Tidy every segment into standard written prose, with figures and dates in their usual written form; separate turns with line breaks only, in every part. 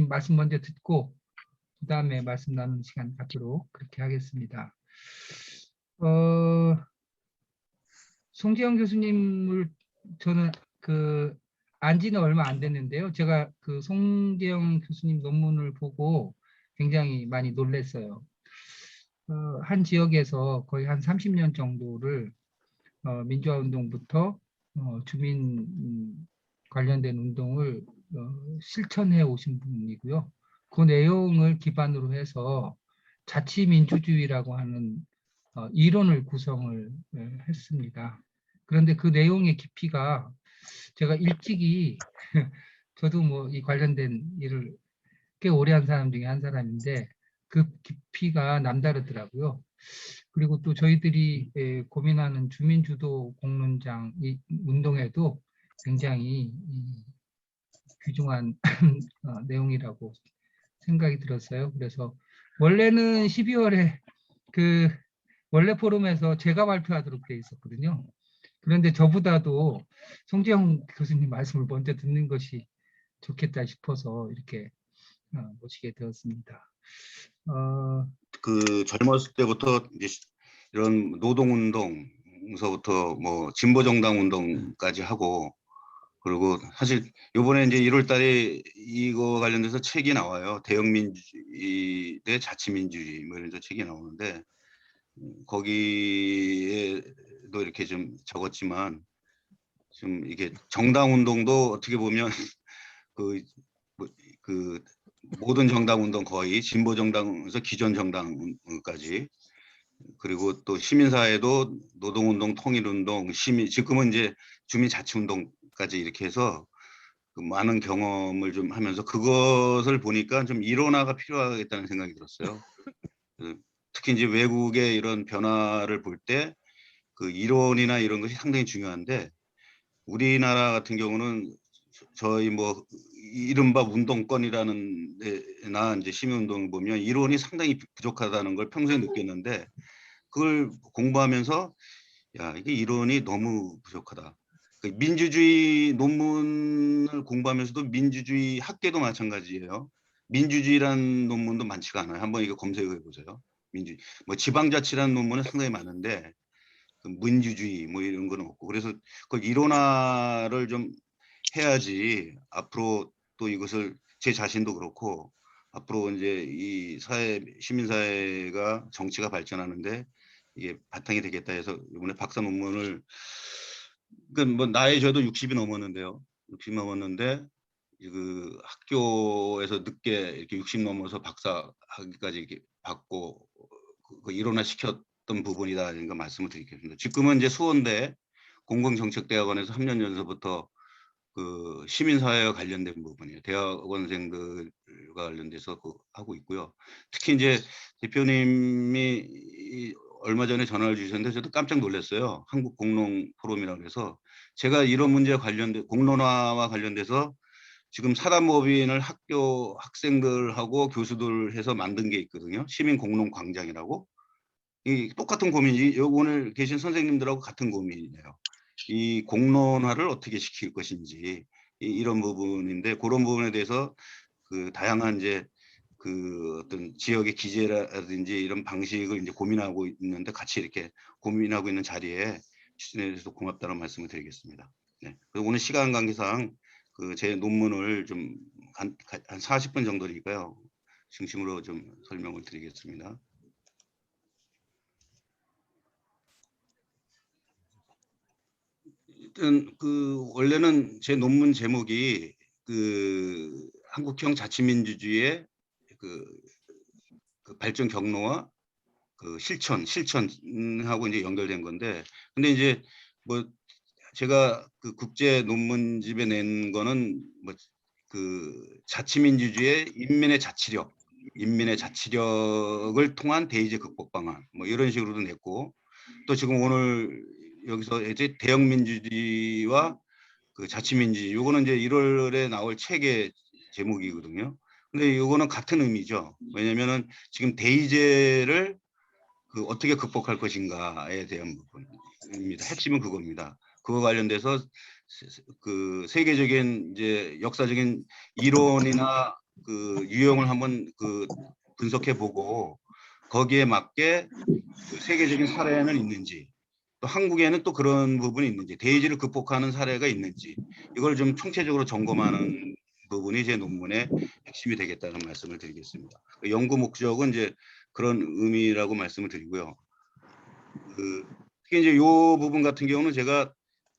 교수님 말씀 먼저 듣고 그 다음에 말씀 나누는 시간 갖도록 그렇게 하겠습니다. 송지영 교수님을 저는 안지는 얼마 안 됐는데요. 제가 송지영 교수님 논문을 보고 굉장히 많이 놀랐어요. 한 지역에서 거의 한 30년 정도를 민주화 운동부터 주민 관련된 운동을 실천해 오신 분이고요. 그 내용을 기반으로 해서 자치민주주의라고 하는 이론을 구성을 했습니다. 그런데 그 내용의 깊이가 제가 일찍이 저도 뭐 이 관련된 일을 꽤 오래 한 사람 중에 한 사람인데 그 깊이가 남다르더라고요. 그리고 또 저희들이 고민하는 주민주도 공론장 이 운동에도 굉장히 귀중한 내용이라고 생각이 들었어요. 그래서 원래는 12월에 원래 포럼에서 제가 발표하도록 돼 있었거든요. 그런데 저보다도 송지영 교수님 말씀을 먼저 듣는 것이 좋겠다 싶어서 이렇게 모시게 되었습니다.
젊었을 때부터 이제 이런 노동운동서부터 뭐 진보정당 운동까지 하고, 그리고 사실 이번에 이제 1월 달에 이거 관련돼서 책이 나와요. 대영민주주의 대 자치민주주의 뭐 이런 책이 나오는데, 거기에도 이렇게 좀 적었지만 좀 이게 정당 운동도 어떻게 보면 모든 정당 운동 거의 진보 정당에서 기존 정당까지, 그리고 또 시민사회도 노동운동, 통일운동, 지금은 이제 주민자치운동까지 이렇게 해서 많은 경험을 좀 하면서 그것을 보니까 좀 일원화가 필요하겠다는 생각이 들었어요. 특히 이제 외국의 이런 변화를 볼 때 그 이론이나 이런 것이 상당히 중요한데, 우리나라 같은 경우는 저희 뭐 이른바 운동권이라는 데나 이제 시민운동을 보면 이론이 상당히 부족하다는 걸 평소에 느꼈는데, 그걸 공부하면서 야, 이게 이론이 너무 부족하다. 민주주의 논문을 공부하면서도 민주주의 학계도 마찬가지예요. 민주주의라는 논문도 많지가 않아요. 한번 이거 검색해 보세요. 뭐 지방자치라는 논문은 상당히 많은데 민주주의 뭐 이런 거는 없고, 그래서 그걸 이론화를 좀 해야지 앞으로 또 이것을 제 자신도 그렇고 앞으로 이제 이 시민사회가 정치가 발전하는데 이게 바탕이 되겠다 해서 이번에 박사 논문을, 뭐 나이 저도 60이 넘었는데요. 60 넘었는데 그 학교에서 늦게 이렇게 60 넘어서 박사 학위까지 이렇게 받고 그 일원화 시켰던 부분이다 이런 거 말씀을 드리겠습니다. 지금은 이제 수원대 공공정책대학원에서 3년 연서부터 그 시민사회와 관련된 부분이에요. 대학원생들과 관련돼서 하고 있고요. 특히 이제 대표님이 얼마 전에 전화를 주셨는데 저도 깜짝 놀랐어요. 한국공론포럼이라고 해서 제가 이런 문제와 관련된 공론화와 관련돼서 지금 사단법인을 학교 학생들하고 교수들 해서 만든 게 있거든요. 시민공론광장이라고. 이 똑같은 고민이 오늘 계신 선생님들하고 같은 고민이에요. 이 공론화를 어떻게 시킬 것인지 이런 부분인데, 그런 부분에 대해서 다양한 이제 어떤 지역의 기재라든지 이런 방식을 이제 고민하고 있는데, 같이 이렇게 고민하고 있는 자리에 추진해 주셔서 고맙다는 말씀을 드리겠습니다. 네. 그리고 오늘 시간 관계상 제 논문을 좀 한 40분 정도니까요. 중심으로 좀 설명을 드리겠습니다. 일단 원래는 제 논문 제목이 한국형 자치민주주의의 발전 경로와 실천하고 이제 연결된 건데, 근데 이제 뭐 제가 국제 논문집에 낸 거는 뭐 자치민주주의의 인민의 자치력을 통한 대의제 극복 방안 뭐 이런 식으로도 냈고, 또 지금 오늘 여기서 이제 대영민주주의와 자치민주주의, 요거는 이제 1월에 나올 책의 제목이거든요. 근데 요거는 같은 의미죠. 왜냐면은 지금 대의제를 어떻게 극복할 것인가에 대한 부분입니다. 핵심은 그겁니다. 그거 관련돼서 세계적인 이제 역사적인 이론이나 그 유형을 한번 그 분석해 보고 거기에 맞게 그 세계적인 사례는 있는지, 또 한국에는 또 그런 부분이 있는지, 데이지를 극복하는 사례가 있는지, 이걸 좀 총체적으로 점검하는 부분이 제 논문의 핵심이 되겠다는 말씀을 드리겠습니다. 그 연구 목적은 이제 그런 의미라고 말씀을 드리고요. 특히 이제 이 부분 같은 경우는 제가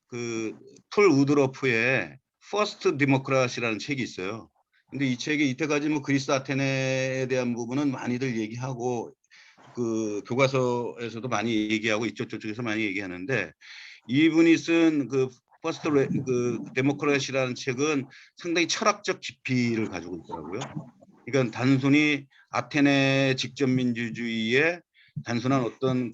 그 폴 우드러프의 First Democracy라는 책이 있어요. 근데 이 책이 이때까지 뭐 그리스 아테네에 대한 부분은 많이들 얘기하고 그 교과서에서도 많이 얘기하고 이쪽 저쪽에서 많이 얘기하는데, 이분이 쓴 그 퍼스트 그 데모크라시라는 책은 상당히 철학적 깊이를 가지고 있더라고요. 그러니까 단순히 아테네 직접 민주주의의 단순한 어떤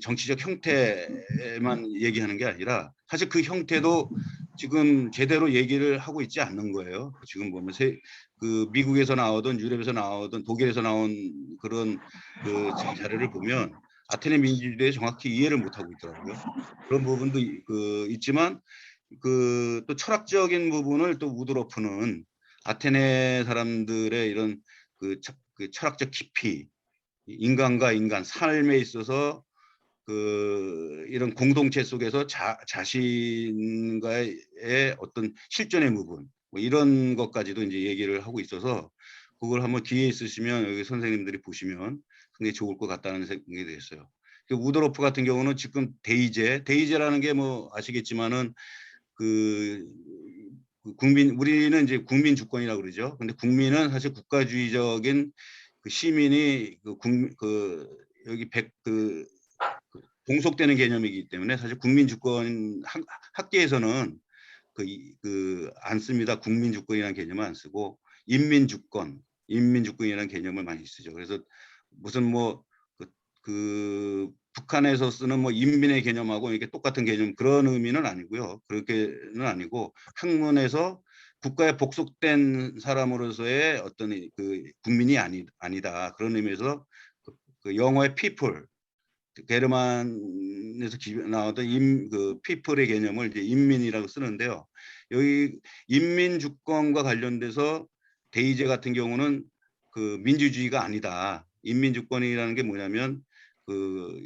정치적 형태만 얘기하는 게 아니라 사실 그 형태도 지금 제대로 얘기를 하고 있지 않는 거예요. 지금 보면 그 미국에서 나오던 유럽에서 나오던 독일에서 나온 그런 그 자료를 보면 아테네 민주주의에 정확히 이해를 못하고 있더라고요. 그런 부분도 있지만 그 또 철학적인 부분을 또 우드러프는 아테네 사람들의 이런 그 철학적 깊이, 인간과 인간 삶에 있어서 그 이런 공동체 속에서 자신과의 어떤 실존의 부분, 뭐 이런 것까지도 이제 얘기를 하고 있어서 그걸 한번 기회 있으시면 여기 선생님들이 보시면 굉장히 좋을 것 같다는 생각이 들었어요. 우드로프 같은 경우는 지금 데이제라는 게 뭐 아시겠지만은 그 국민, 우리는 이제 국민 주권이라고 그러죠. 근데 국민은 사실 국가주의적인 그 시민이 여기 동속되는 개념이기 때문에 사실 국민 주권 학계에서는 안 씁니다. 국민 주권이라는 개념을 안 쓰고 인민주권이라는 개념을 많이 쓰죠. 그래서 무슨 뭐 북한에서 쓰는 뭐 인민의 개념하고 이게 똑같은 개념, 그런 의미는 아니고요. 그렇게는 아니고 학문에서 국가에 복속된 사람으로서의 어떤 그 국민이 아니다. 그런 의미에서 그 영어의 people, 게르만에서 나오던 그 people의 개념을 이제 인민이라고 쓰는데요. 여기 인민주권과 관련돼서 데이제 같은 경우는 그 민주주의가 아니다. 인민주권이라는 게 뭐냐면 그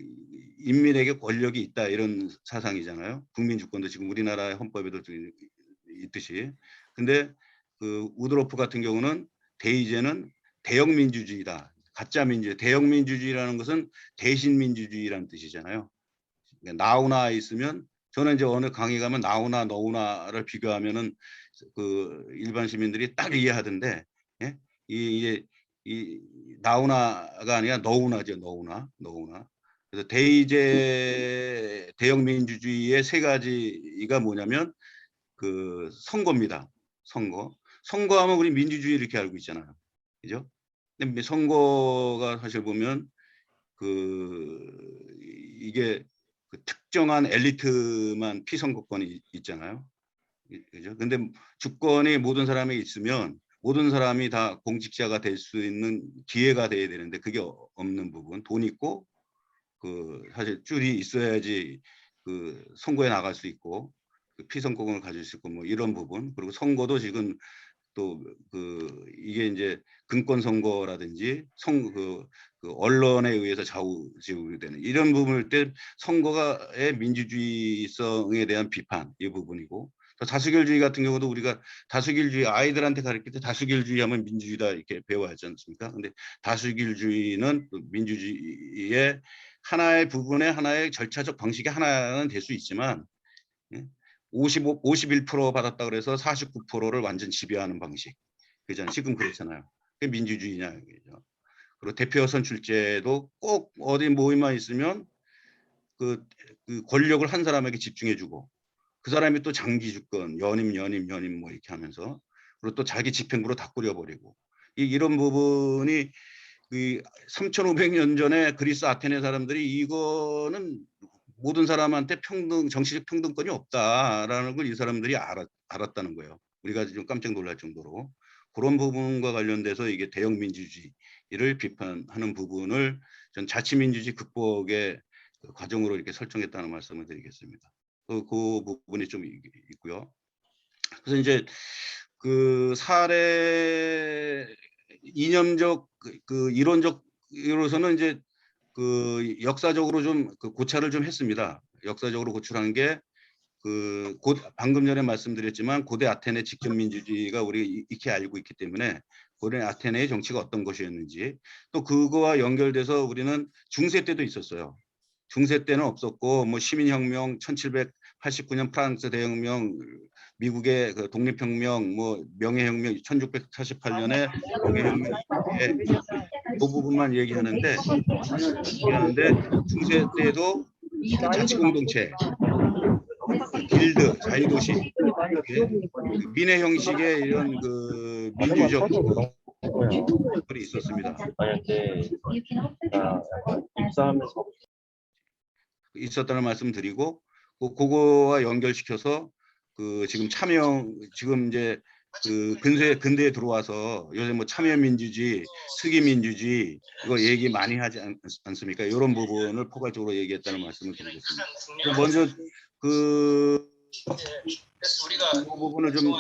인민에게 권력이 있다, 이런 사상이잖아요. 국민주권도 지금 우리나라의 헌법에도 있듯이. 근데 그 우드로프 같은 경우는 데이제는 대영민주주의다. 가짜 민주주의. 대영민주주의라는 것은 대신민주주의라는 뜻이잖아요. 나우나 있으면, 저는 이제 어느 강의 가면 나우나 너우나를 비교하면은 그 일반 시민들이 딱 이해하던데, 예? 이 나우나가 아니라 너우나죠. 너우나. 그래서 대영 민주주의의 세 가지가 뭐냐면 그 선거입니다. 선거하면 우리 민주주의 이렇게 알고 있잖아요. 그죠? 근데 선거가 사실 보면 이게 그 특정한 엘리트만 피선거권이 있잖아요. 그죠? 근데 주권이 모든 사람이 있으면 모든 사람이 다 공직자가 될 수 있는 기회가 돼야 되는데 그게 없는 부분. 돈 있고 사실 줄이 있어야지 그 선거에 나갈 수 있고 그 피선거권을 가질 수 있고 뭐 이런 부분. 그리고 선거도 지금 또 이게 이제 금권 선거라든지 언론에 의해서 좌우지우되는 이런 부분일 때 선거가의 민주주의성에 대한 비판, 이 부분이고, 또 다수결주의 같은 경우도 우리가 다수결주의 아이들한테 가르칠 때 다수결주의 하면 민주주의다 이렇게 배워하지 않습니까? 근데 다수결주의는 민주주의의 하나의 부분의 하나의 절차적 방식의 하나는 될 수 있지만, 51% 받았다 그래서 49%를 완전 지배하는 방식. 그잖아요. 지금 그렇잖아요. 그게 민주주의냐 이거죠. 그리고 대표 선출제도 꼭 어디 모임만 있으면 그 권력을 한 사람에게 집중해주고 그 사람이 또 장기 주권, 연임 뭐 이렇게 하면서, 그리고 또 자기 집행부로 다 꾸려버리고, 이런 부분이 3,500년 전에 그리스 아테네 사람들이 이거는 모든 사람한테 정치적 평등권이 없다라는 걸 이 사람들이 알았다는 거예요. 우리가 좀 깜짝 놀랄 정도로. 그런 부분과 관련돼서 이게 대영 민주주의를 비판하는 부분을 전 자치민주주의 극복의 과정으로 이렇게 설정했다는 말씀을 드리겠습니다. 그 부분이 좀 있고요. 그래서 이제 그 사례 이념적 그 이론적으로서는 이제 그 역사적으로 좀 그 고찰을 좀 했습니다. 역사적으로 고찰한 게 그 방금 전에 말씀드렸지만 고대 아테네 직접 민주주의가 우리 익히 알고 있기 때문에 고대 아테네의 정치가 어떤 것이었는지, 또 그거와 연결돼서 우리는 중세 때도 있었어요. 중세 때는 없었고 뭐 시민혁명, 1789년 프랑스 대혁명, 미국의 그 독립혁명, 뭐 명예혁명, 1648년에 명예혁명에 그 부분만 얘기하는데 중세 때도 그 자치공동체, 길드, 자유도시, 예? 그 민의 형식의 이런 그 민주적 이 있었습니다. 있었다는 말씀 드리고, 그거와 연결시켜서 그 지금 지금 이제 그 근대에 들어와서 요새 뭐 참여민주주의, 특이민주주의 이거 얘기 많이 하지 않습니까? 이런 부분을 포괄적으로 얘기했다는 말씀을 드리겠습니다. 먼저 그 부분을 좀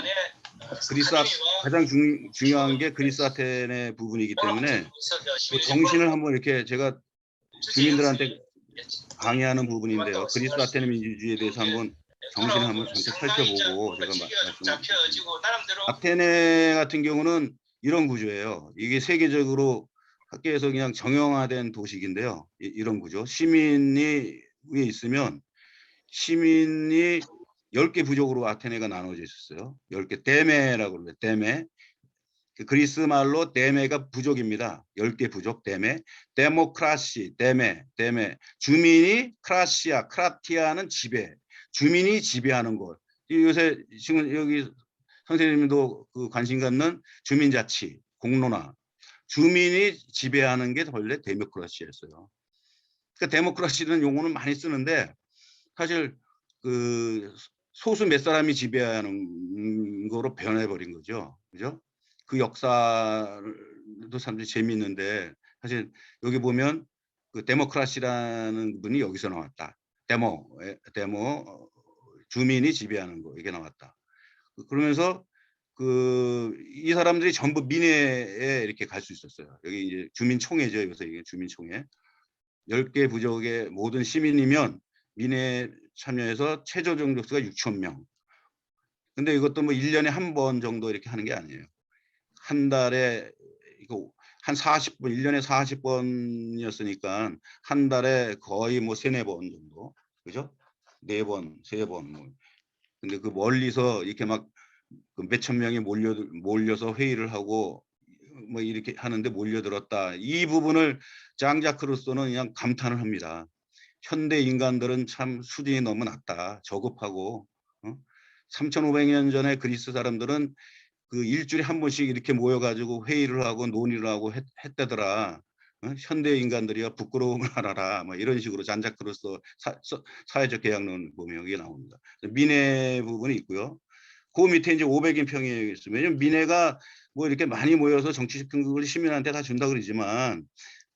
가장 중요한 게 그리스 아테네 부분이기 때문에 그 정신을 한번 이렇게 제가 주민들한테 강의하는 부분인데요. 그리스 아테네 민주주의에 대해서 한번 정신을 한번 전체 살펴보고 제가 말씀드립니다. 아테네 같은 경우는 이런 구조예요. 이게 세계적으로 학계에서 그냥 정형화된 도식인데요. 이런 구조. 시민이 위에 있으면 시민이 10개 부족으로 아테네가 나눠져 있었어요. 10개 데메라고 그래요. 데메. 그리스 말로 데메가 부족입니다. 10개 부족 데메. 데모크라시 데메. 주민이 크라시아, 크라티아는 지배. 주민이 지배하는 것. 요새 지금 여기 선생님도 그 관심 갖는 주민자치, 공론화. 주민이 지배하는 게 원래 데모크라시였어요. 그러니까 데모크라시는 용어는 많이 쓰는데 사실 그 소수 몇 사람이 지배하는 거로 변해버린 거죠. 그죠? 그 역사도 참 재미있는데 사실 여기 보면 그 데모크라시라는 분이 여기서 나왔다. 데모 주민이 지배하는 거 이게 나왔다. 그러면서 그 이 사람들이 전부 민회에 이렇게 갈 수 있었어요. 여기 이제 주민총회죠. 여기서 이게 주민총회. 10개 부족의 모든 시민이면 민회에 참여해서 최저 정족수가 6천 명. 근데 이것도 뭐 1년에 한 번 정도 이렇게 하는 게 아니에요. 한 달에 이거 한 40번, 1년에 40번이었으니까 한 달에 거의 뭐 3-4번 정도. 그죠? 4번, 3번 뭐. 근데 그 멀리서 이렇게 막 몇천 명이 몰려서 회의를 하고 뭐 이렇게 하는데 몰려들었다. 이 부분을 장자크루소는 그냥 감탄을 합니다. 현대 인간들은 참 수준이 너무 낮다. 저급하고 3,500년 전에 그리스 사람들은 그 일주일에 한 번씩 이렇게 모여가지고 회의를 하고 논의를 하고 했다더라. 현대 인간들이야 부끄러움을 알아라. 뭐 이런 식으로 잔자크루소 사회적 계약론 보면 여기 나옵니다. 민해 부분이 있고요. 그 밑에 이제 500인 평이 있으면 민해가 뭐 이렇게 많이 모여서 정치적 근거를 시민한테 다 준다 그러지만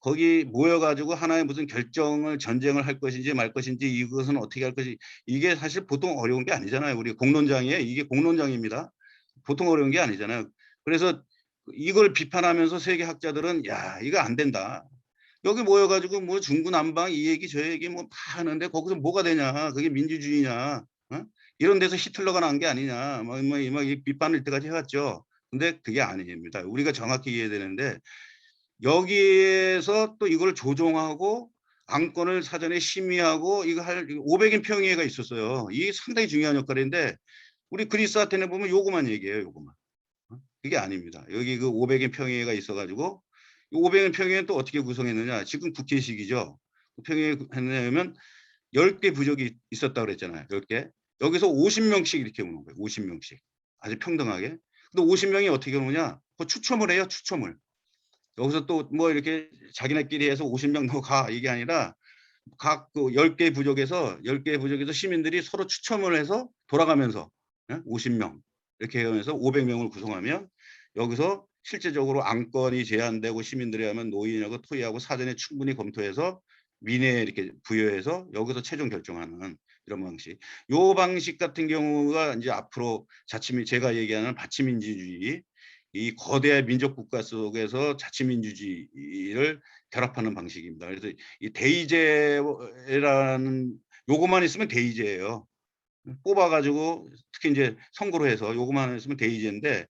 거기 모여가지고 하나의 무슨 결정을 전쟁을 할 것인지 말 것인지 이것은 어떻게 할 것인지 이게 사실 보통 어려운 게 아니잖아요. 우리 공론장에 이게 공론장입니다. 보통 어려운 게 아니잖아요. 그래서 이걸 비판하면서 세계 학자들은 야 이거 안 된다. 여기 모여가지고 뭐 중구난방 이 얘기 저 얘기 뭐 다 하는데 거기서 뭐가 되냐. 그게 민주주의냐. 이런 데서 히틀러가 난 게 아니냐. 막 이 비판을 이때까지 해왔죠. 근데 그게 아닙니다. 우리가 정확히 이해해야 되는데 여기에서 또 이걸 조종하고 안건을 사전에 심의하고 이거 할 500인 평의회가 있었어요. 이게 상당히 중요한 역할인데 우리 그리스 아테네 보면 요거만 얘기해요. 요거만. 그게 아닙니다. 여기 그 500인 평의회가 있어가지고 500인 평의회는 또 어떻게 구성했느냐. 지금 국회식이죠. 평의회 했냐면 10개 부족이 있었다고 그랬잖아요. 10개. 여기서 50명씩 이렇게 오는 거예요. 50명씩. 아주 평등하게. 근데 50명이 어떻게 오느냐. 추첨을 해요. 추첨을. 여기서 또 뭐 이렇게 자기네끼리 해서 50명 넘어가 이게 아니라 각 그 10개 부족에서 시민들이 서로 추첨을 해서 돌아가면서 50명 이렇게 하면서 500명을 구성하면 여기서 실제적으로 안건이 제안되고 시민들이 하면 노인하고 토의하고 사전에 충분히 검토해서 민회에 이렇게 부여해서 여기서 최종 결정하는 이런 방식. 요 방식 같은 경우가 이제 앞으로 제가 얘기하는 자치민주주의, 이 거대 민족 국가 속에서 자치민주주의를 결합하는 방식입니다. 그래서 이 대의제라는 요거만 있으면 대의제예요. 뽑아가지고 특히 이제 선거로 해서 요거만 있으면 대의제인데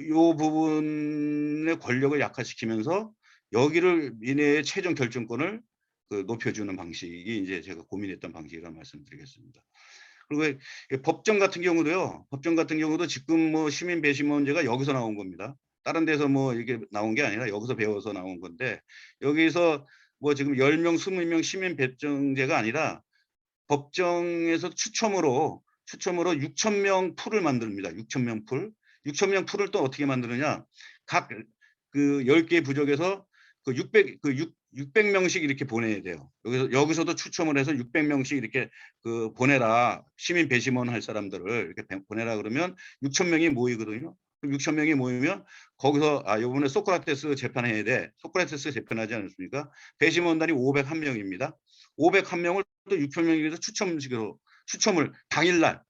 요 부분의 권력을 약화시키면서 여기를 민회의 최종 결정권을 높여주는 방식이 이제 제가 고민했던 방식이라는 말씀드리겠습니다. 그리고 법정 같은 경우도요. 법정 같은 경우도 지금 뭐 시민 배심원제가 여기서 나온 겁니다. 다른 데서 뭐 이게 나온 게 아니라 여기서 배워서 나온 건데 여기서 뭐 지금 10명, 20명 시민 배정제가 아니라 법정에서 추첨으로 6,000명 풀을 만듭니다. 6,000명 풀. 6,000명 풀을 또 어떻게 만드느냐? 각 그 10개 부족에서 그 600명씩 이렇게 보내야 돼요. 여기서도 추첨을 해서 600명씩 이렇게 보내라. 시민 배심원 할 사람들을 이렇게 보내라 그러면 6,000명이 모이거든요. 6,000명이 모이면 거기서 요번에 소크라테스 재판해야 돼. 소크라테스 재판하지 않았습니까? 배심원단이 501명입니다. 501명을 또 6,000명에서 추첨을 당일날.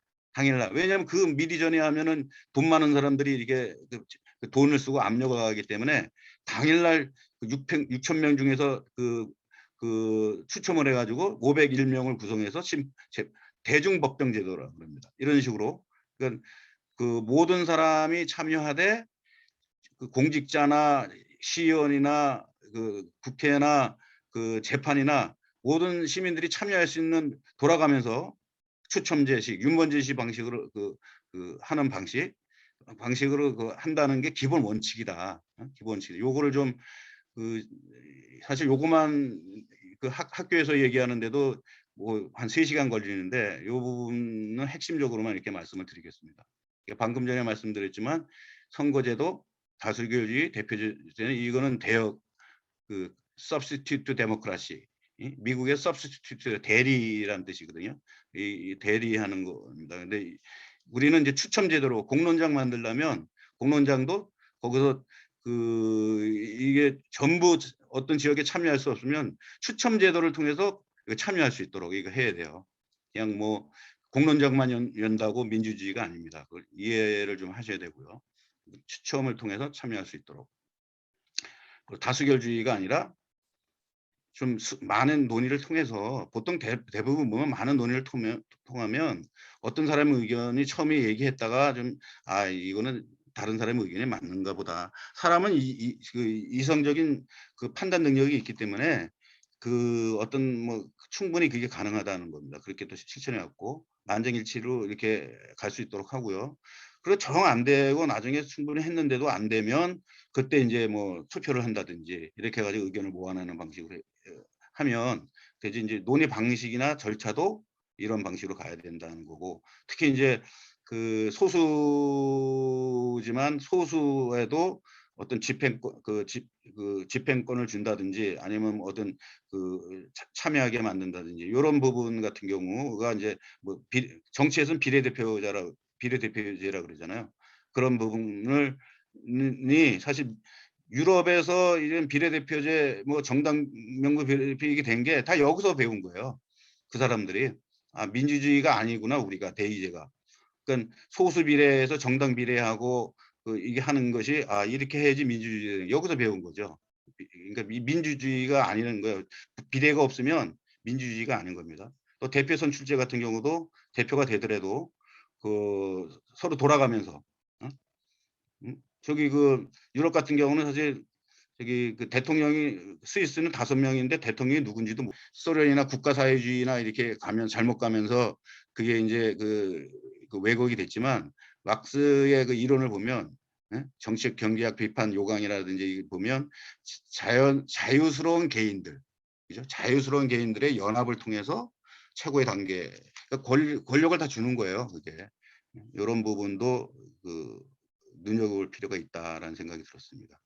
왜냐하면 그 미리 전에 하면은 돈 많은 사람들이 이렇게 돈을 쓰고 압력을 가하기 때문에 당일날 6,000명 중에서 추첨을 해가지고 501명을 구성해서 대중법정제도라고 합니다. 이런 식으로 그러니까 모든 사람이 참여하되 공직자나 시의원이나 국회나 재판이나 모든 시민들이 참여할 수 있는 돌아가면서 추첨제식, 윤번제식 방식으로 하는 방식으로 한다는 게 기본 원칙이다. 기본 원칙. 요거를 좀 사실 요거만 학교에서 얘기하는데도 뭐 한 3시간 걸리는데 요 부분은 핵심적으로만 이렇게 말씀을 드리겠습니다. 방금 전에 말씀드렸지만 선거제도, 다수결주의, 대표제는 이거는 대역 substitute democracy. 미국의 substitute 대리라는 뜻이거든요. 이 대리하는 겁니다. 근데 우리는 이제 추첨제도로 공론장 만들려면 공론장도 거기서 이게 전부 어떤 지역에 참여할 수 없으면 추첨제도를 통해서 참여할 수 있도록 이거 해야 돼요. 그냥 뭐 공론장만 연다고 민주주의가 아닙니다. 그걸 이해를 좀 하셔야 되고요. 추첨을 통해서 참여할 수 있도록. 다수결주의가 아니라 좀 많은 논의를 통해서 보통 대부분 보면 많은 논의를 통하면 어떤 사람의 의견이 처음에 얘기했다가 좀 이거는 다른 사람의 의견이 맞는가 보다. 사람은 이성적인 판단 능력이 있기 때문에 어떤 뭐 충분히 그게 가능하다는 겁니다. 그렇게 또 실천해 갖고 만장일치로 이렇게 갈 수 있도록 하고요. 그리고 정 안 되고 나중에 충분히 했는데도 안 되면 그때 이제 뭐 투표를 한다든지 이렇게 해 가지고 의견을 모아내는 방식으로 하면 되지. 이제 논의 방식이나 절차도 이런 방식으로 가야 된다는 거고, 특히 이제 소수지만 소수에도 어떤 집행권을 준다든지 아니면 어떤 참여하게 만든다든지 이런 부분 같은 경우가 이제 뭐 정치에서는 비례대표제라 그러잖아요. 그런 부분을 사실 유럽에서 이런 비례대표제 뭐 정당 명부 비례대표제가 된 게 다 여기서 배운 거예요. 그 사람들이 민주주의가 아니구나 우리가 대의제가. 그러니까 소수 비례에서 정당 비례하고 이게 하는 것이 이렇게 해야지 민주주의 여기서 배운 거죠. 그러니까 민주주의가 아니는 거예요. 비례가 없으면 민주주의가 아닌 겁니다. 또 대표 선출제 같은 경우도 대표가 되더라도 서로 돌아가면서 저기 유럽 같은 경우는 사실 저기 대통령이 스위스는 5명인데 대통령이 누군지도 소련이나 국가사회주의나 이렇게 잘못 가면서 그게 이제 왜곡이 됐지만 막스의 이론을 보면 정치적 경제학 비판 요강이라든지 보면 자유스러운 개인들, 그죠? 자유스러운 개인들의 연합을 통해서 최고의 단계, 그러니까 권력을 다 주는 거예요. 그게 이런 부분도 눈여겨볼 필요가 있다라는 생각이 들었습니다.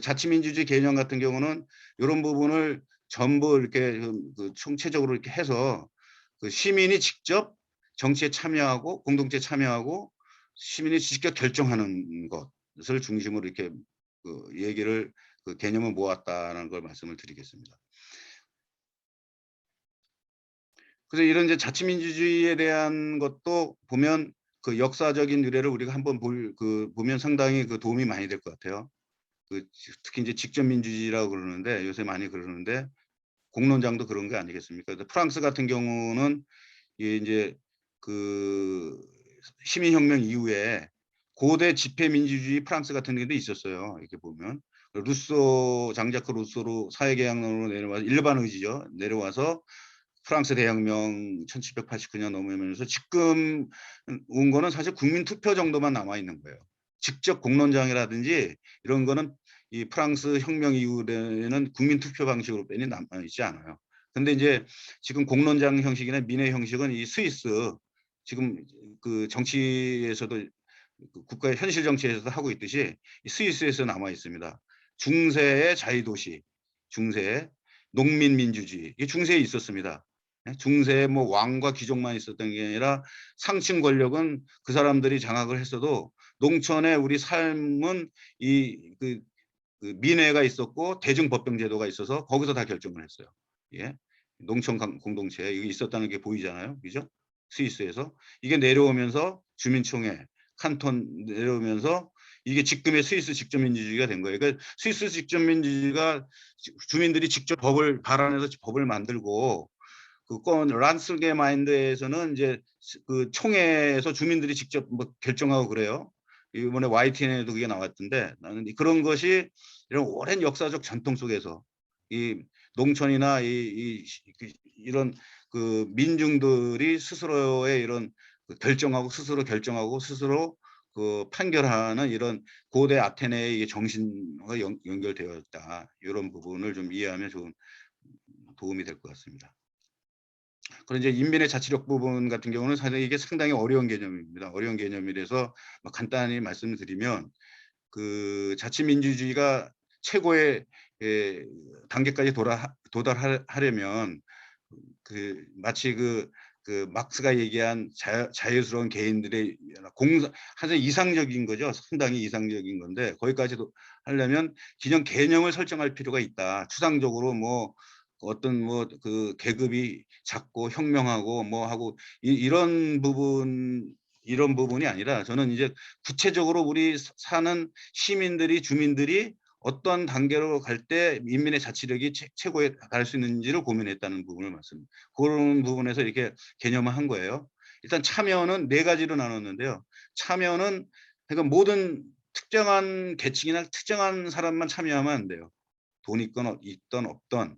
자치민주주의 개념 같은 경우는 이런 부분을 전부 이렇게 총체적으로 이렇게 해서 시민이 직접 정치에 참여하고 공동체에 참여하고 시민이 직접 결정하는 것을 중심으로 이렇게 얘기를 개념을 모았다는 걸 말씀을 드리겠습니다. 그래서 이런 이제 자치민주주의에 대한 것도 보면 그 역사적인 유래를 우리가 한번 보면 상당히 그 도움이 많이 될 것 같아요. 특히 이제 직접민주주의라고 그러는데 요새 많이 그러는데 공론장도 그런 게 아니겠습니까? 프랑스 같은 경우는 이게 이제 그 시민혁명 이후에 고대 집회민주주의 프랑스 같은 데도 있었어요. 이렇게 보면 루소 장자크 루소로 사회개혁론으로 내려와서 일반 의지죠. 내려와서 프랑스 대혁명 1789년 넘으면서 지금 온 거는 사실 국민 투표 정도만 남아 있는 거예요. 직접 공론장이라든지 이런 거는 이 프랑스 혁명 이후에는 국민 투표 방식으로 빼니 남아 있지 않아요. 근데 이제 지금 공론장 형식이나 민회 형식은 이 스위스 지금 그 정치에서도 그 국가의 현실 정치에서도 하고 있듯이 이 스위스에서 남아 있습니다. 중세의 자유도시, 중세의 농민민주주의, 이 중세에 있었습니다. 중세에 뭐 왕과 귀족만 있었던 게 아니라 상층 권력은 그 사람들이 장악을 했어도 농촌의 우리 삶은 그 민회가 있었고 대중법병제도가 있어서 거기서 다 결정을 했어요. 예, 농촌 공동체 이게 있었다는 게 보이잖아요, 그죠? 스위스에서 이게 내려오면서 주민총회, 칸톤 내려오면서 이게 지금의 스위스 직접민주주의가 된 거예요. 그러니까 스위스 직접민주주의가 주민들이 직접 법을 발안해서 법을 만들고 그건 란슬게 마인드에서는 이제 그 총회에서 주민들이 직접 뭐 결정하고 그래요. 이번에 YTN에도 그게 나왔던데 나는 그런 것이 이런 오랜 역사적 전통 속에서 이 농촌이나 이런 그 민중들이 스스로의 이런 결정하고 스스로 결정하고 스스로 그 판결하는 이런 고대 아테네의 정신과 연결되어 있다. 이런 부분을 좀 이해하면 좋은 도움이 될 것 같습니다. 그런 이제 인민의 자치력 부분 같은 경우는 사실 이게 상당히 어려운 개념입니다. 어려운 개념이라서 간단히 말씀을 드리면 그 자치민주주의가 최고의 단계까지 도달하려면 그 마치 그 막스가 얘기한 자유스러운 개인들의 아주 이상적인 거죠. 상당히 이상적인 건데 거기까지도 하려면 기존 개념을 설정할 필요가 있다. 추상적으로 뭐 어떤 뭐 그 계급이 작고 혁명하고 뭐 하고 이런 부분이 아니라 저는 이제 구체적으로 우리 사는 시민들이 주민들이 어떤 단계로 갈 때 인민의 자치력이 최고에 갈 수 있는지를 고민했다는 부분을 그런 부분에서 이렇게 개념을 한 거예요. 일단 참여는 네 가지로 나눴는데요. 참여는 그러니까 모든 특정한 계층이나 특정한 사람만 참여하면 안 돼요. 돈 있건 없던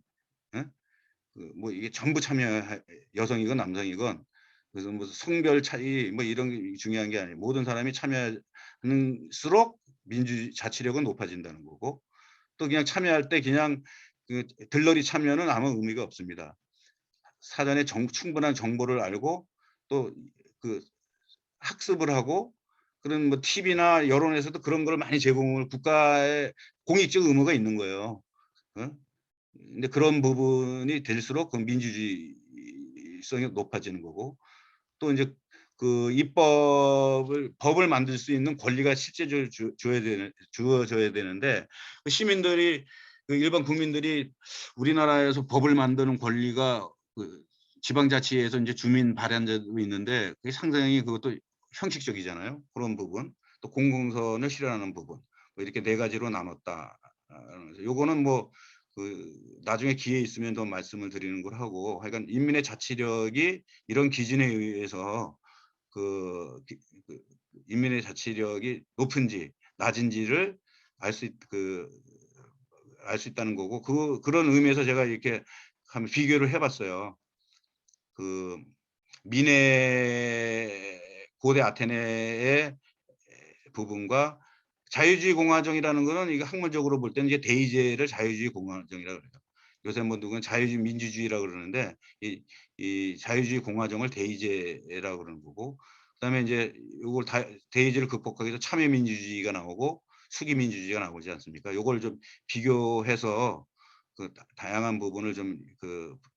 뭐 이게 전부 여성이건 남성이건 그래서 무슨 성별 차이 뭐 이런 게 중요한 게 아니에요. 모든 사람이 참여할수록 자치력은 높아진다는 거고 또 그냥 참여할 때 그냥 들러리 참여는 아무 의미가 없습니다. 사전에 충분한 정보를 알고 또 그 학습을 하고 그런 뭐 TV나 여론에서도 그런 걸 많이 제공을 국가의 공익적 의무가 있는 거예요. 근데 그런 부분이 될수록 그 민주주의성이 높아지는 거고 또 이제 그 법을 만들 수 있는 권리가 실제적으로 주어져야 되는데 그 시민들이 그 일반 국민들이 우리나라에서 법을 만드는 권리가 그 지방자치에서 이제 주민 발의한자도 있는데 그게 상당히 그것도 형식적이잖아요. 그런 부분 또 공공선을 실현하는 부분 뭐 이렇게 네 가지로 나눴다. 요거는 뭐 나중에 기회 있으면 더 말씀을 드리는 걸 하고 하여간 인민의 자치력이 이런 기준에 의해서 인민의 자치력이 높은지 낮은지를 알 수 있다는 거고 그런 의미에서 제가 이렇게 한번 비교를 해봤어요. 고대 아테네의 부분과 자유주의 공화정이라는 거는 이게 학문적으로 볼 때는 이제 대의제를 자유주의 공화정이라고 그래요. 요새 뭐 누구는 자유주의 민주주의라고 그러는데 이 자유주의 공화정을 대의제라고 그러는 거고 그다음에 이제 요걸 대의제를 극복하기 위해서 참여민주주의가 나오고 수기민주주의가 나오지 않습니까? 요걸 좀 비교해서 그 다양한 부분을 좀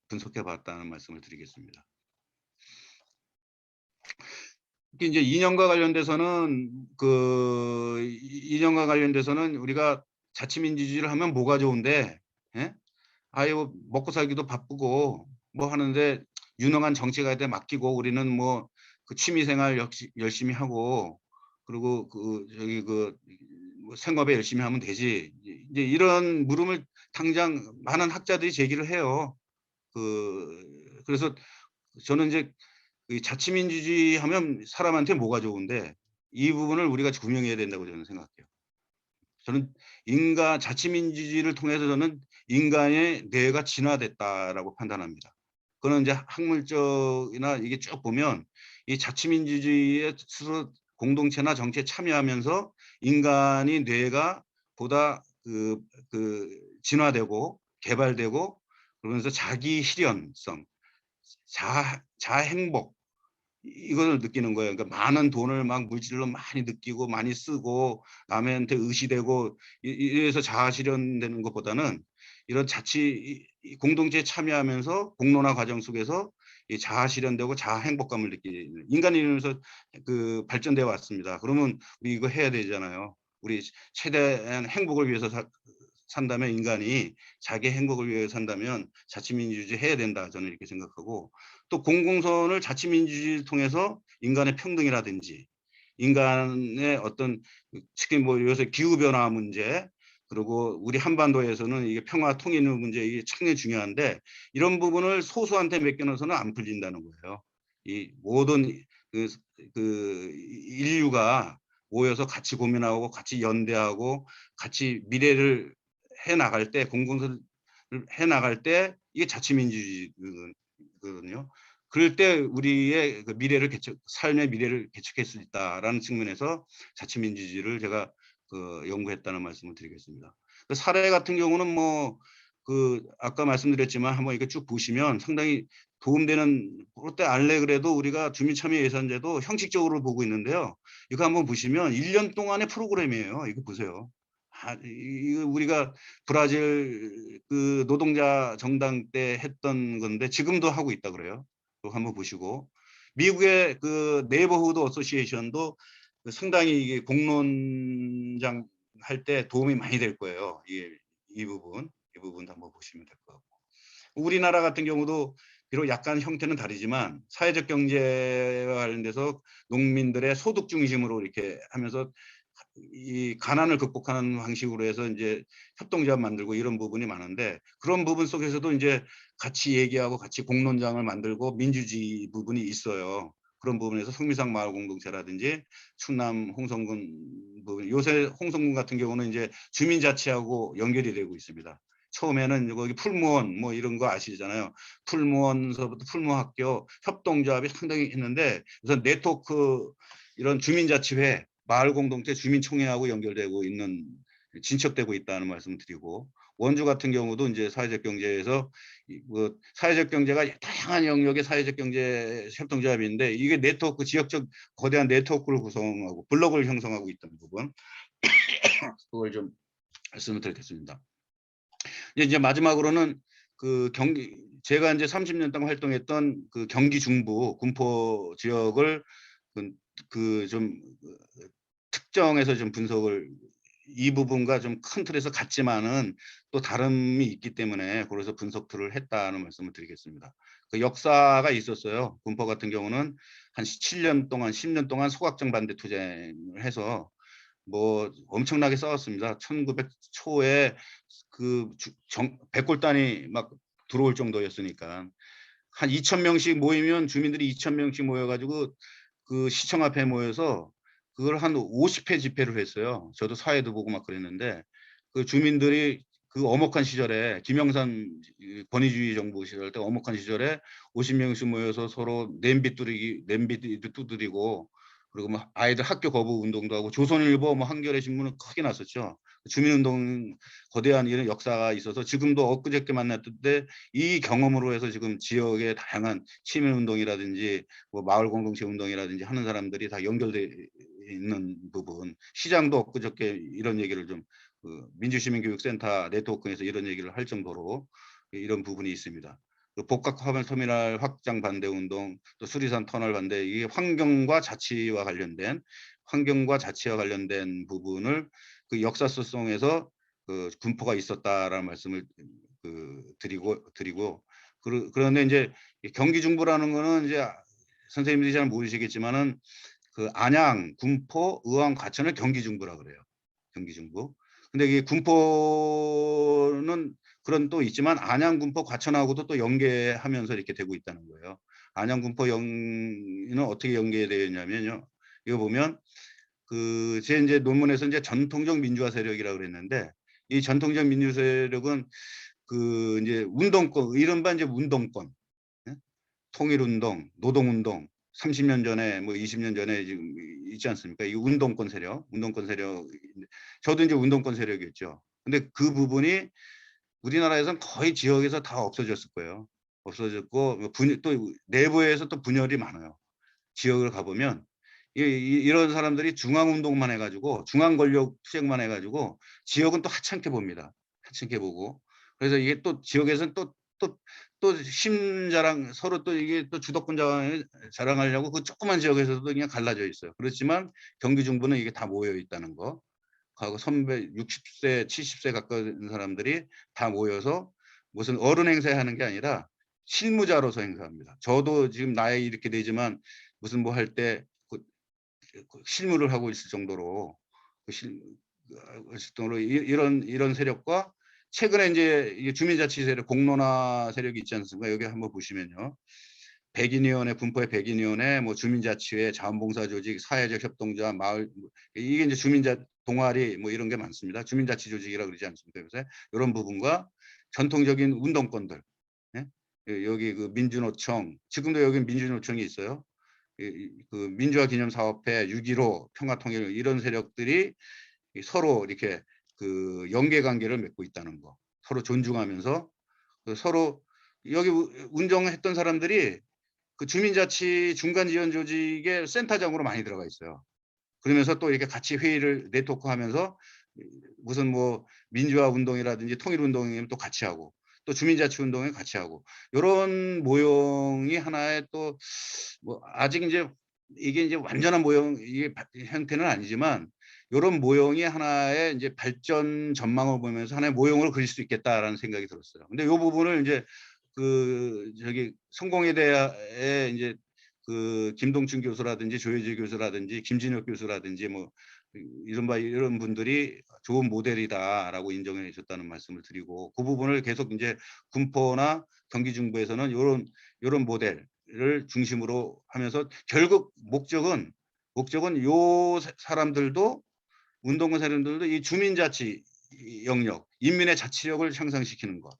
분석해 봤다는 말씀을 드리겠습니다. 특히 이제 이념과 관련돼서는 우리가 자치민주주의를 하면 뭐가 좋은데, 예? 아유 먹고 살기도 바쁘고 뭐 하는데 유능한 정치가한테 맡기고 우리는 뭐 그 취미생활 역시 열심히 하고 그리고 그 저기 뭐 생업에 열심히 하면 되지. 이제 이런 물음을 당장 많은 학자들이 제기를 해요. 그래서 저는 이제 이 자치민주주의 하면 사람한테 뭐가 좋은데 이 부분을 우리가 규명해야 된다고 저는 생각해요. 저는 자치민주주의를 통해서 저는 인간의 뇌가 진화됐다라고 판단합니다. 그거는 이제 학문적이나 이게 쭉 보면 이 자치민주주의에 스스로 공동체나 정치에 참여하면서 인간의 뇌가 보다 진화되고 개발되고 그러면서 자기 실현성, 자행복 이걸 느끼는 거예요. 그러니까 많은 돈을 막 물질로 많이 느끼고 많이 쓰고 남한테 의시되고 이래서 자아 실현되는 것보다는 이런 이 공동체에 참여하면서 공론화 과정 속에서 이 자아 실현되고 자아 행복감을 느끼는 인간이 이러면서 발전되어 왔습니다. 그러면 우리 이거 해야 되잖아요. 우리 최대한 행복을 위해서 산다면 인간이 자기 행복을 위해 산다면 자치민주주의 해야 된다. 저는 이렇게 생각하고 또 공공선을 자치민주주의를 통해서 인간의 평등이라든지 인간의 어떤 특히 뭐 요새 기후변화 문제 그리고 우리 한반도에서는 이게 평화 통일 문제 이게 상당히 중요한데 이런 부분을 소수한테 맡겨놓아서는 안 풀린다는 거예요. 이 모든 인류가 모여서 같이 고민하고 같이 연대하고 같이 미래를 해 나갈 때 공공선을 해 나갈 때 이게 자치민주주의거든요. 그럴 때 우리의 삶의 미래를 개척할 수 있다라는 측면에서 자치민주주의를 제가 연구했다는 말씀을 드리겠습니다. 그 사례 같은 경우는 뭐 아까 말씀드렸지만 한번 이렇게 쭉 보시면 상당히 도움되는 롯데 알레그레도 우리가 주민참여예산제도 형식적으로 보고 있는데요. 이거 한번 보시면 1년 동안의 프로그램이에요. 이거 보세요. 이거 우리가 브라질 노동자 정당 때 했던 건데 지금도 하고 있다 그래요. 그거 한번 보시고 미국의 네이버후드 어소시에이션도 상당히 이게 공론장 할 때 도움이 많이 될 거예요. 이 부분도 한번 보시면 될 것 같고 우리나라 같은 경우도 비록 약간 형태는 다르지만 사회적 경제와 관련돼서 농민들의 소득 중심으로 이렇게 하면서 이 가난을 극복하는 방식으로 해서 이제 협동조합 만들고 이런 부분이 많은데 그런 부분 속에서도 이제 같이 얘기하고 같이 공론장을 만들고 민주주의 부분이 있어요. 그런 부분에서 성미산 마을 공동체라든지 충남 홍성군 부분 요새 홍성군 같은 경우는 이제 주민자치하고 연결이 되고 있습니다. 처음에는 거기 풀무원 뭐 이런 거 아시잖아요. 풀무원서부터 풀무학교 협동조합이 상당히 있는데 우선 네트워크 이런 주민자치회 마을 공동체 주민총회하고 연결되고 있는 진척되고 있다는 말씀을 드리고 원주 같은 경우도 이제 사회적 경제에서 사회적 경제가 다양한 영역의 사회적 경제 협동조합인데 이게 네트워크 지역적 거대한 네트워크를 구성하고 블록을 형성하고 있다는 부분 그걸 좀 말씀을 드리겠습니다. 이제 마지막으로는 제가 이제 30년 동안 활동했던 경기 중부 군포 지역을 좀 특정해서 좀 분석을 이 부분과 좀 큰 틀에서 같지만은 또 다름이 있기 때문에 그래서 분석들을 했다는 말씀을 드리겠습니다. 그 역사가 있었어요. 군포 같은 경우는 한 7년 동안 10년 동안 소각정 반대 투쟁을 해서 뭐 엄청나게 싸웠습니다. 1900 초에 백골단이 막 들어올 정도였으니까 한 2,000명씩 모이면 주민들이 2,000명씩 모여가지고 시청 앞에 모여서 그걸 한 50회 집회를 했어요. 저도 사회도 보고 막 그랬는데 주민들이 엄혹한 시절에 김영삼 권위주의 정부 시절 때 엄혹한 시절에 50명씩 모여서 서로 냄비도 두드리고 그리고 뭐 아이들 학교 거부 운동도 하고 조선일보 뭐 한겨레 신문은 크게 났었죠. 주민운동 거대한 이런 역사가 있어서 지금도 엊그저께 만났는데 이 경험으로 해서 지금 지역의 다양한 시민운동이라든지 뭐 마을 공동체 운동이라든지 하는 사람들이 다 연결돼 있는 부분 시장도 엊그저께 이런 얘기를 좀 민주시민교육센터 네트워크에서 이런 얘기를 할 정도로 이런 부분이 있습니다. 복합화물 터미널 확장 반대 운동, 또 수리산 터널 반대 이게 환경과 자치와 관련된 부분을 역사 속에서 군포가 있었다라는 말씀을 드리고 그런데 이제 경기 중부라는 거는 이제 선생님들이 잘 모르시겠지만은 그 안양, 군포, 의왕, 과천을 경기 중부라 그래요. 경기 중부. 근데 이게 군포는 그런 또 있지만 안양, 군포, 과천하고도 또 연계하면서 이렇게 되고 있다는 거예요. 안양, 군포 는 어떻게 연계되어 있냐면요. 이거 보면 제 이제 논문에서 이제 전통적 민주화 세력이라고 그랬는데 이 전통적 민주화 세력은 이제 운동권, 이른바 이제 운동권, 예? 통일운동, 노동운동, 30년 전에 뭐 20년 전에 지금 있지 않습니까? 이 운동권 세력, 저도 이제 운동권 세력이었죠. 근데 그 부분이 우리나라에서는 거의 지역에서 다 없어졌을 거예요. 없어졌고 또 내부에서 또 분열이 많아요. 지역을 가보면 이런 사람들이 중앙운동만 해가지고 중앙 권력 투쟁만 해가지고 지역은 또 하찮게 봅니다. 하찮게 보고 그래서 이게 또 지역에서는 또 심자랑 서로 또 이게 또 주도권 자랑하려고 그 조그만 지역에서도 그냥 갈라져 있어요. 그렇지만 경기 중부는 이게 다 모여 있다는 거. 하고 선배 60세, 70세 가까운 사람들이 다 모여서 무슨 어른 행사하는 게 아니라 실무자로서 행사합니다. 저도 지금 나이 이렇게 되지만 무슨 뭐 할 때 실무를 하고 있을 정도로 이런 세력과 최근에 이제 주민자치 세력, 공론화 세력이 있지 않습니까? 여기 한번 보시면요. 백인위원회, 군포의 백인위원회, 뭐 주민자치회, 자원봉사 조직, 사회적 협동조합, 마을, 이게 이제 동아리 뭐 이런 게 많습니다. 주민자치 조직이라고 그러지 않습니까? 요새 이런 부분과 전통적인 운동권들, 예? 여기 그 민주노총, 지금도 여기 민주노총이 있어요. 민주화 기념 사업회, 6.15 평화통일 이런 세력들이 서로 이렇게 연계 관계를 맺고 있다는 거, 서로 존중하면서 서로 여기 운정했던 사람들이 그 주민자치 중간지원 조직의 센터장으로 많이 들어가 있어요. 그러면서 또 이렇게 같이 회의를 네트워크하면서 무슨 뭐 민주화 운동이라든지 통일 운동이면 또 같이 하고 또 주민자치 운동에 같이 하고 이런 모형이 하나의 또 뭐 아직 이게 이제 완전한 모형 이게 형태는 아니지만 이런 모형이 하나의 이제 발전 전망을 보면서 하나의 모형으로 그릴 수 있겠다라는 생각이 들었어요. 근데 이 부분을 이제 저기 성공회대에 이제 김동춘 교수라든지 조혜지 교수라든지 김진혁 교수라든지 뭐 이런 분들이 좋은 모델이다라고 인정해 줬다는 말씀을 드리고 그 부분을 계속 이제 군포나 경기 중부에서는 이런 모델을 중심으로 하면서 결국 목적은 요 사람들도 운동권 사람들도 이 주민자치 영역, 인민의 자치력을 향상시키는 것,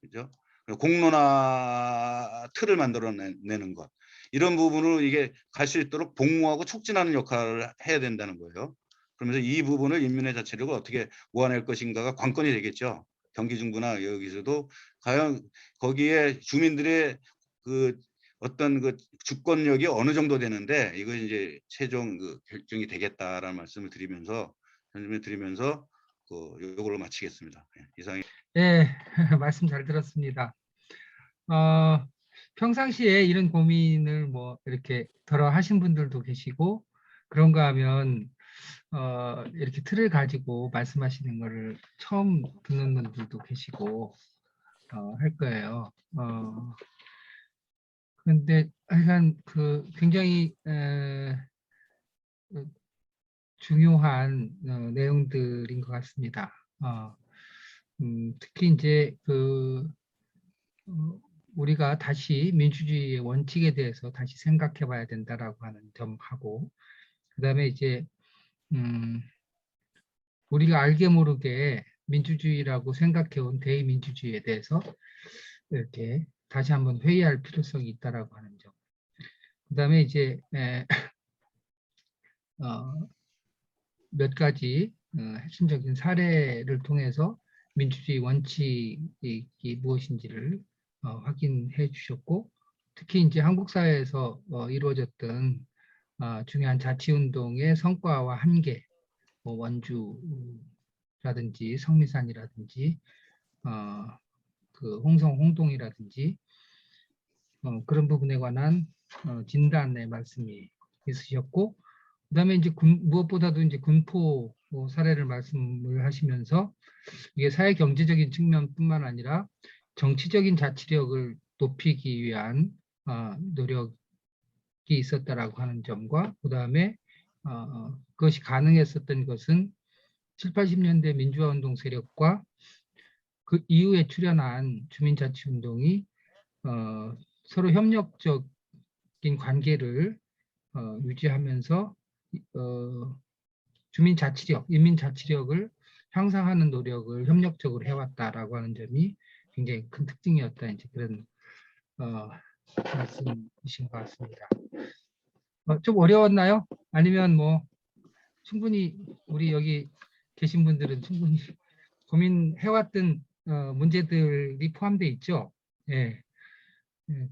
그죠? 공론화 틀을 만들어내는 것 이런 부분으로 이게 갈 수 있도록 복무하고 촉진하는 역할을 해야 된다는 거예요. 그러면서 이 부분을 인민의 자치력을 어떻게 모아낼 것인가가 관건이 되겠죠. 경기 중부나 여기서도 과연 거기에 주민들의 어떤 주권력이 어느 정도 되는데 이거 이제 최종 결정이 되겠다라는 말씀을 드리면서 이걸로 마치겠습니다. 이상이.
네, 말씀 잘 들었습니다. 평상시에 이런 고민을 뭐 이렇게 덜어 하신 분들도 계시고 그런가 하면 이렇게 틀을 가지고 말씀하시는 거를 처음 듣는 분들도 계시고 할 거예요. 그런데 하여간 굉장히 중요한 내용들인 것 같습니다. 특히 이제 우리가 다시 민주주의의 원칙에 대해서 다시 생각해 봐야 된다라고 하는 점하고 그다음에 이제 우리가 알게 모르게 민주주의라고 생각해온 대의민주주의에 대해서 이렇게 다시 한번 회의할 필요성이 있다라고 하는 점. 그다음에 이제 몇 가지 핵심적인 사례를 통해서 민주주의 원칙이 무엇인지를 확인해 주셨고 특히 이제 한국 사회에서 이루어졌던 중요한 자치운동의 성과와 한계, 뭐 원주라든지 성미산이라든지 홍성홍동이라든지 그런 부분에 관한 진단의 말씀이 있으셨고 그다음에 이제 무엇보다도 이제 군포 사례를 말씀을 하시면서 이게 사회 경제적인 측면뿐만 아니라 정치적인 자치력을 높이기 위한 노력이 있었다라고 하는 점과 그다음에 그것이 가능했었던 것은 7, 80년대 민주화운동 세력과 그 이후에 출현한 주민자치운동이 서로 협력적인 관계를 유지하면서 주민자치력, 인민자치력을 향상하는 노력을 협력적으로 해왔다라고 하는 점이 굉장히 큰 특징이었다. 이제 그런 말씀이신 것 같습니다. 좀 어려웠나요? 아니면 뭐 충분히 우리 여기 계신 분들은 충분히 고민해왔던 문제들이 포함되어 있죠. 예.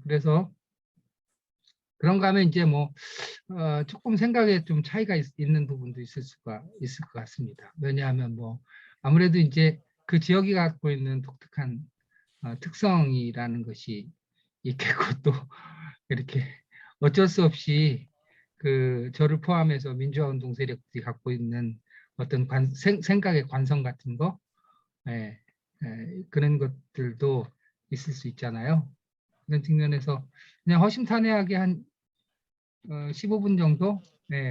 그래서 그런가 하면 이제 뭐 조금 생각에 좀 차이가 있는 부분도 있을 것 같습니다. 왜냐하면 뭐 아무래도 이제 그 지역이 갖고 있는 독특한 특성이라는 것이 있겠고 또 이렇게 어쩔 수 없이 그 저를 포함해서 민주화운동 세력들이 갖고 있는 어떤 생각의 관성 같은 거, 예, 그런 것들도 있을 수 있잖아요. 그런 측면에서 그냥 허심탄회하게 한 15분 정도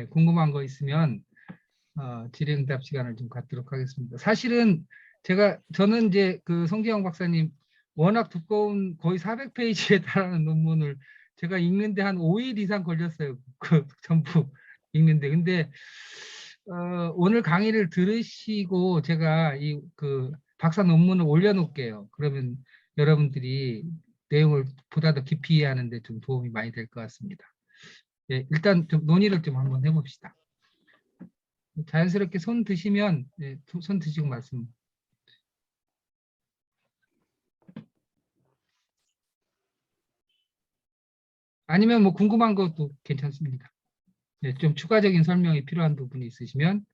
궁금한 거 있으면 질의응답 시간을 좀 갖도록 하겠습니다. 사실은 저는 이제 그 성기영 박사님 워낙 두꺼운 거의 400페이지에 달하는 논문을 제가 읽는데 한 5일 이상 걸렸어요. 그 전부 읽는데. 근데 오늘 강의를 들으시고 제가 이 그 박사 논문을 올려놓을게요. 그러면 여러분들이 내용을 보다 더 깊이 이해하는 데 좀 도움이 많이 될 것 같습니다. 예, 일단 좀 논의를 좀 한번 해봅시다. 자연스럽게 손 드시면 손 드시고 말씀. 아니면 뭐 궁금한 것도 괜찮습니다. 예, 좀 추가적인 설명이 필요한 부분이 있으시면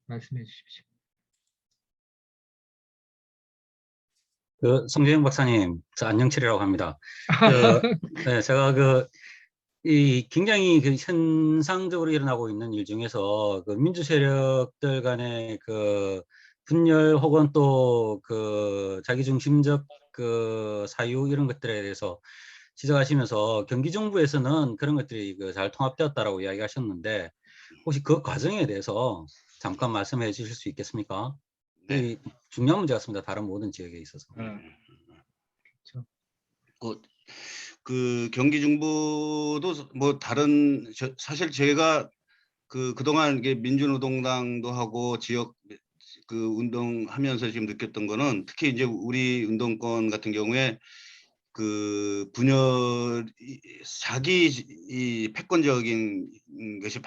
말씀해 주십시오.
성재영 박사님, 저 안영철이라고 합니다. 네, 제가 이 굉장히 그 현상적으로 일어나고 있는 일 중에서 그 민주 세력들 간의 그 분열 혹은 또 그 자기중심적 그 사유 이런 것들에 대해서 지적하시면서 경기 정부에서는 그런 것들이 잘 통합되었다라고 이야기하셨는데 혹시 그 과정에 대해서 잠깐 말씀해 주실 수 있겠습니까?
네.
중요한 문제 같습니다. 다른 모든 지역에 있어서.
그렇죠.
그 경기 중부도 뭐 다른 사실 제가 그동안 이게 민주노동당도 하고 지역 그 운동하면서 지금 느꼈던 거는 특히 이제 우리 운동권 같은 경우에 그 분열 자기 이 패권적인 것이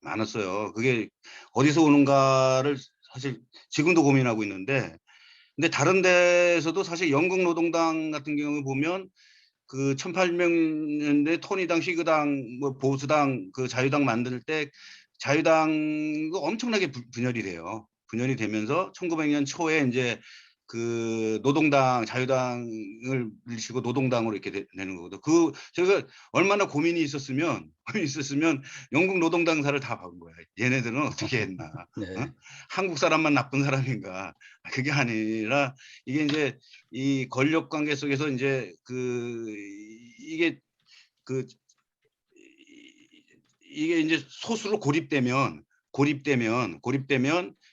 많았어요. 그게 어디서 오는가를 사실 지금도 고민하고 있는데 근데 다른 데서도 사실 영국 노동당 같은 경우 보면 그 1800년대 토니당, 시그당, 뭐 보수당, 그 자유당 만들 때 자유당도 엄청나게 분열이 돼요. 분열이 되면서 1900년 초에 이제 그 노동당, 자유당을 밀치고 노동당으로 이렇게 되는 거거든요. 제가 얼마나 고민이 있었으면 영국 노동당사를 다 박은 거야. 얘네들은 어떻게 했나?
네.
한국 사람만 나쁜 사람인가? 그게 아니라 이게 이제 이 권력 관계 속에서 이제 이게 이제 소수로 고립되면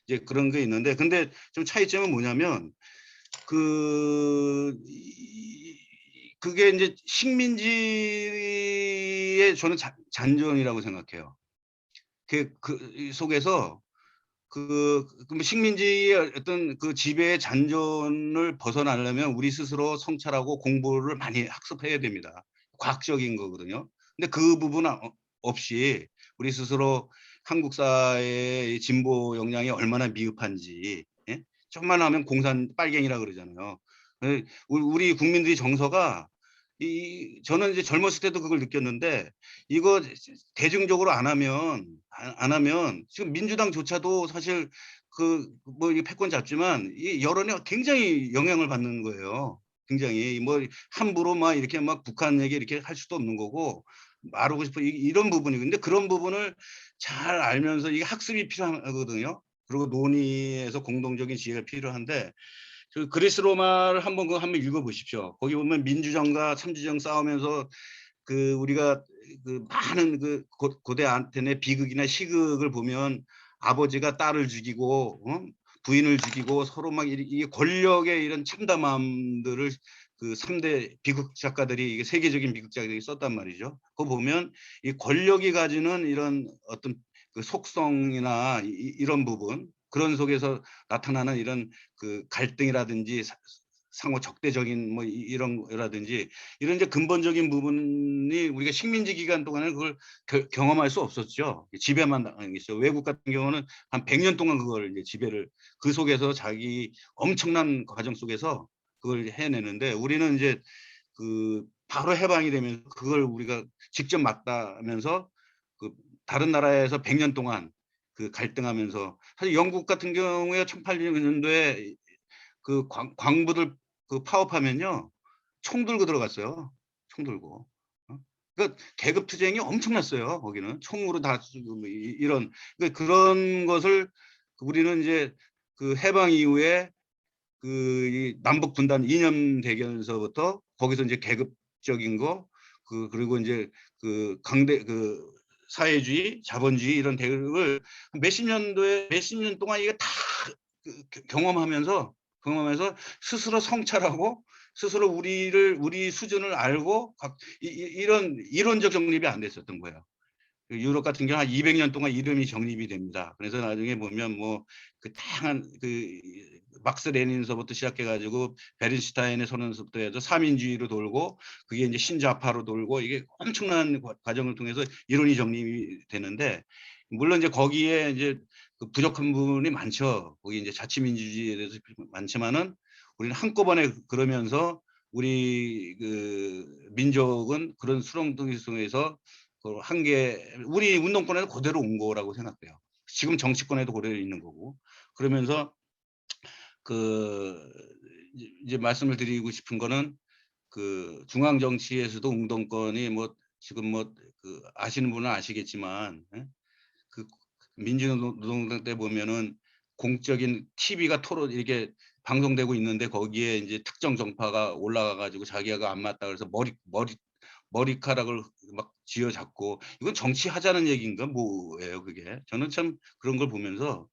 이제 그런 게 있는데 근데 좀 차이점은 뭐냐면 그게 이제 식민지의 저는 잔존이라고 생각해요. 그 속에서 식민지의 어떤 그 지배의 잔존을 벗어나려면 우리 스스로 성찰하고 공부를 많이 학습해야 됩니다. 과학적인 거거든요. 근데 그 부분 없이 우리 스스로 한국 사회의 진보 역량이 얼마나 미흡한지, 예? 좀만 하면 공산 빨갱이라 그러잖아요. 우리 국민들이 정서가 저는 이제 젊었을 때도 그걸 느꼈는데 이거 대중적으로 안 하면 지금 민주당조차도 사실 뭐 이 패권 잡지만 이 여론에 굉장히 영향을 받는 거예요. 굉장히 뭐 함부로 막 이렇게 막 북한 얘기 이렇게 할 수도 없는 거고 말하고 싶어 이런 부분이 근데 그런 부분을 잘 알면서 이게 학습이 필요하거든요. 그리고 논의에서 공동적인 지혜가 필요한데 그 그리스 로마를 한번 읽어보십시오. 거기 보면 민주정과 참주정 싸우면서 그 우리가 그 많은 그 고대 아테네 비극이나 시극을 보면 아버지가 딸을 죽이고 부인을 죽이고 서로 막 이 권력의 이런 참담함들을 그 3대 비극 작가들이 이게 세계적인 비극 작가들이 썼단 말이죠. 그거 보면 이 권력이 가지는 이런 어떤 그 속성이나 이런 부분 그런 속에서 나타나는 이런 그 갈등이라든지 상호 적대적인 뭐 이런 거라든지 이런 이제 근본적인 부분이 우리가 식민지 기간 동안에 그걸 경험할 수 없었죠. 지배만 당했죠. 외국 같은 경우는 한 100년 동안 그걸 이제 지배를 그 속에서 자기 엄청난 과정 속에서 그걸 해내는데 우리는 이제 그 바로 해방이 되면서 그걸 우리가 직접 맞다면서 그 다른 나라에서 100년 동안 그 갈등하면서 사실 영국 같은 경우에 1800년도에 그 광부들 그 파업하면요 총 들고 들어갔어요. 총 들고. 그러니까 계급 투쟁이 엄청났어요. 거기는 총으로 다 이런 그러니까 그런 것을 우리는 이제 그 해방 이후에 그 남북 분단 이념 대결에서부터 거기서 이제 계급적인 거 그리고 이제 그 강대 그 사회주의, 자본주의 이런 대립을 몇십 년 동안 이게 다 경험하면서 스스로 성찰하고 스스로 우리 수준을 알고 이런 이론적 정립이 안 됐었던 거예요. 유럽 같은 경우 한 200년 동안 이름이 정립이 됩니다. 그래서 나중에 보면 뭐 그 다양한 그 막스 레닌서부터 시작해 가지고 베른슈타인의 선언서부터 해서 삼인주의로 돌고 그게 이제 신좌파로 돌고 이게 엄청난 과정을 통해서 이론이 정립이 되는데 물론 이제 거기에 이제 그 부족한 부분이 많죠. 거기 이제 자치민주주의에 대해서 많지만은 우리는 한꺼번에 그러면서 우리 그 민족은 그런 수렁둥이 속에서 그 한계 우리 운동권에도 그대로 온 거라고 생각돼요. 지금 정치권에도 그대로 있는 거고 그러면서 그 이제 말씀을 드리고 싶은 거는 그 중앙 정치에서도 운동권이 뭐 지금 뭐 그 아시는 분은 아시겠지만 그 민주노동당 때 보면은 공적인 TV가 토론 이렇게 방송되고 있는데 거기에 이제 특정 정파가 올라가 가지고 자기가 안 맞다 그래서 머리카락을 막 쥐어잡고 이건 정치하자는 얘기인가 뭐예요 그게. 저는 참 그런 걸 보면서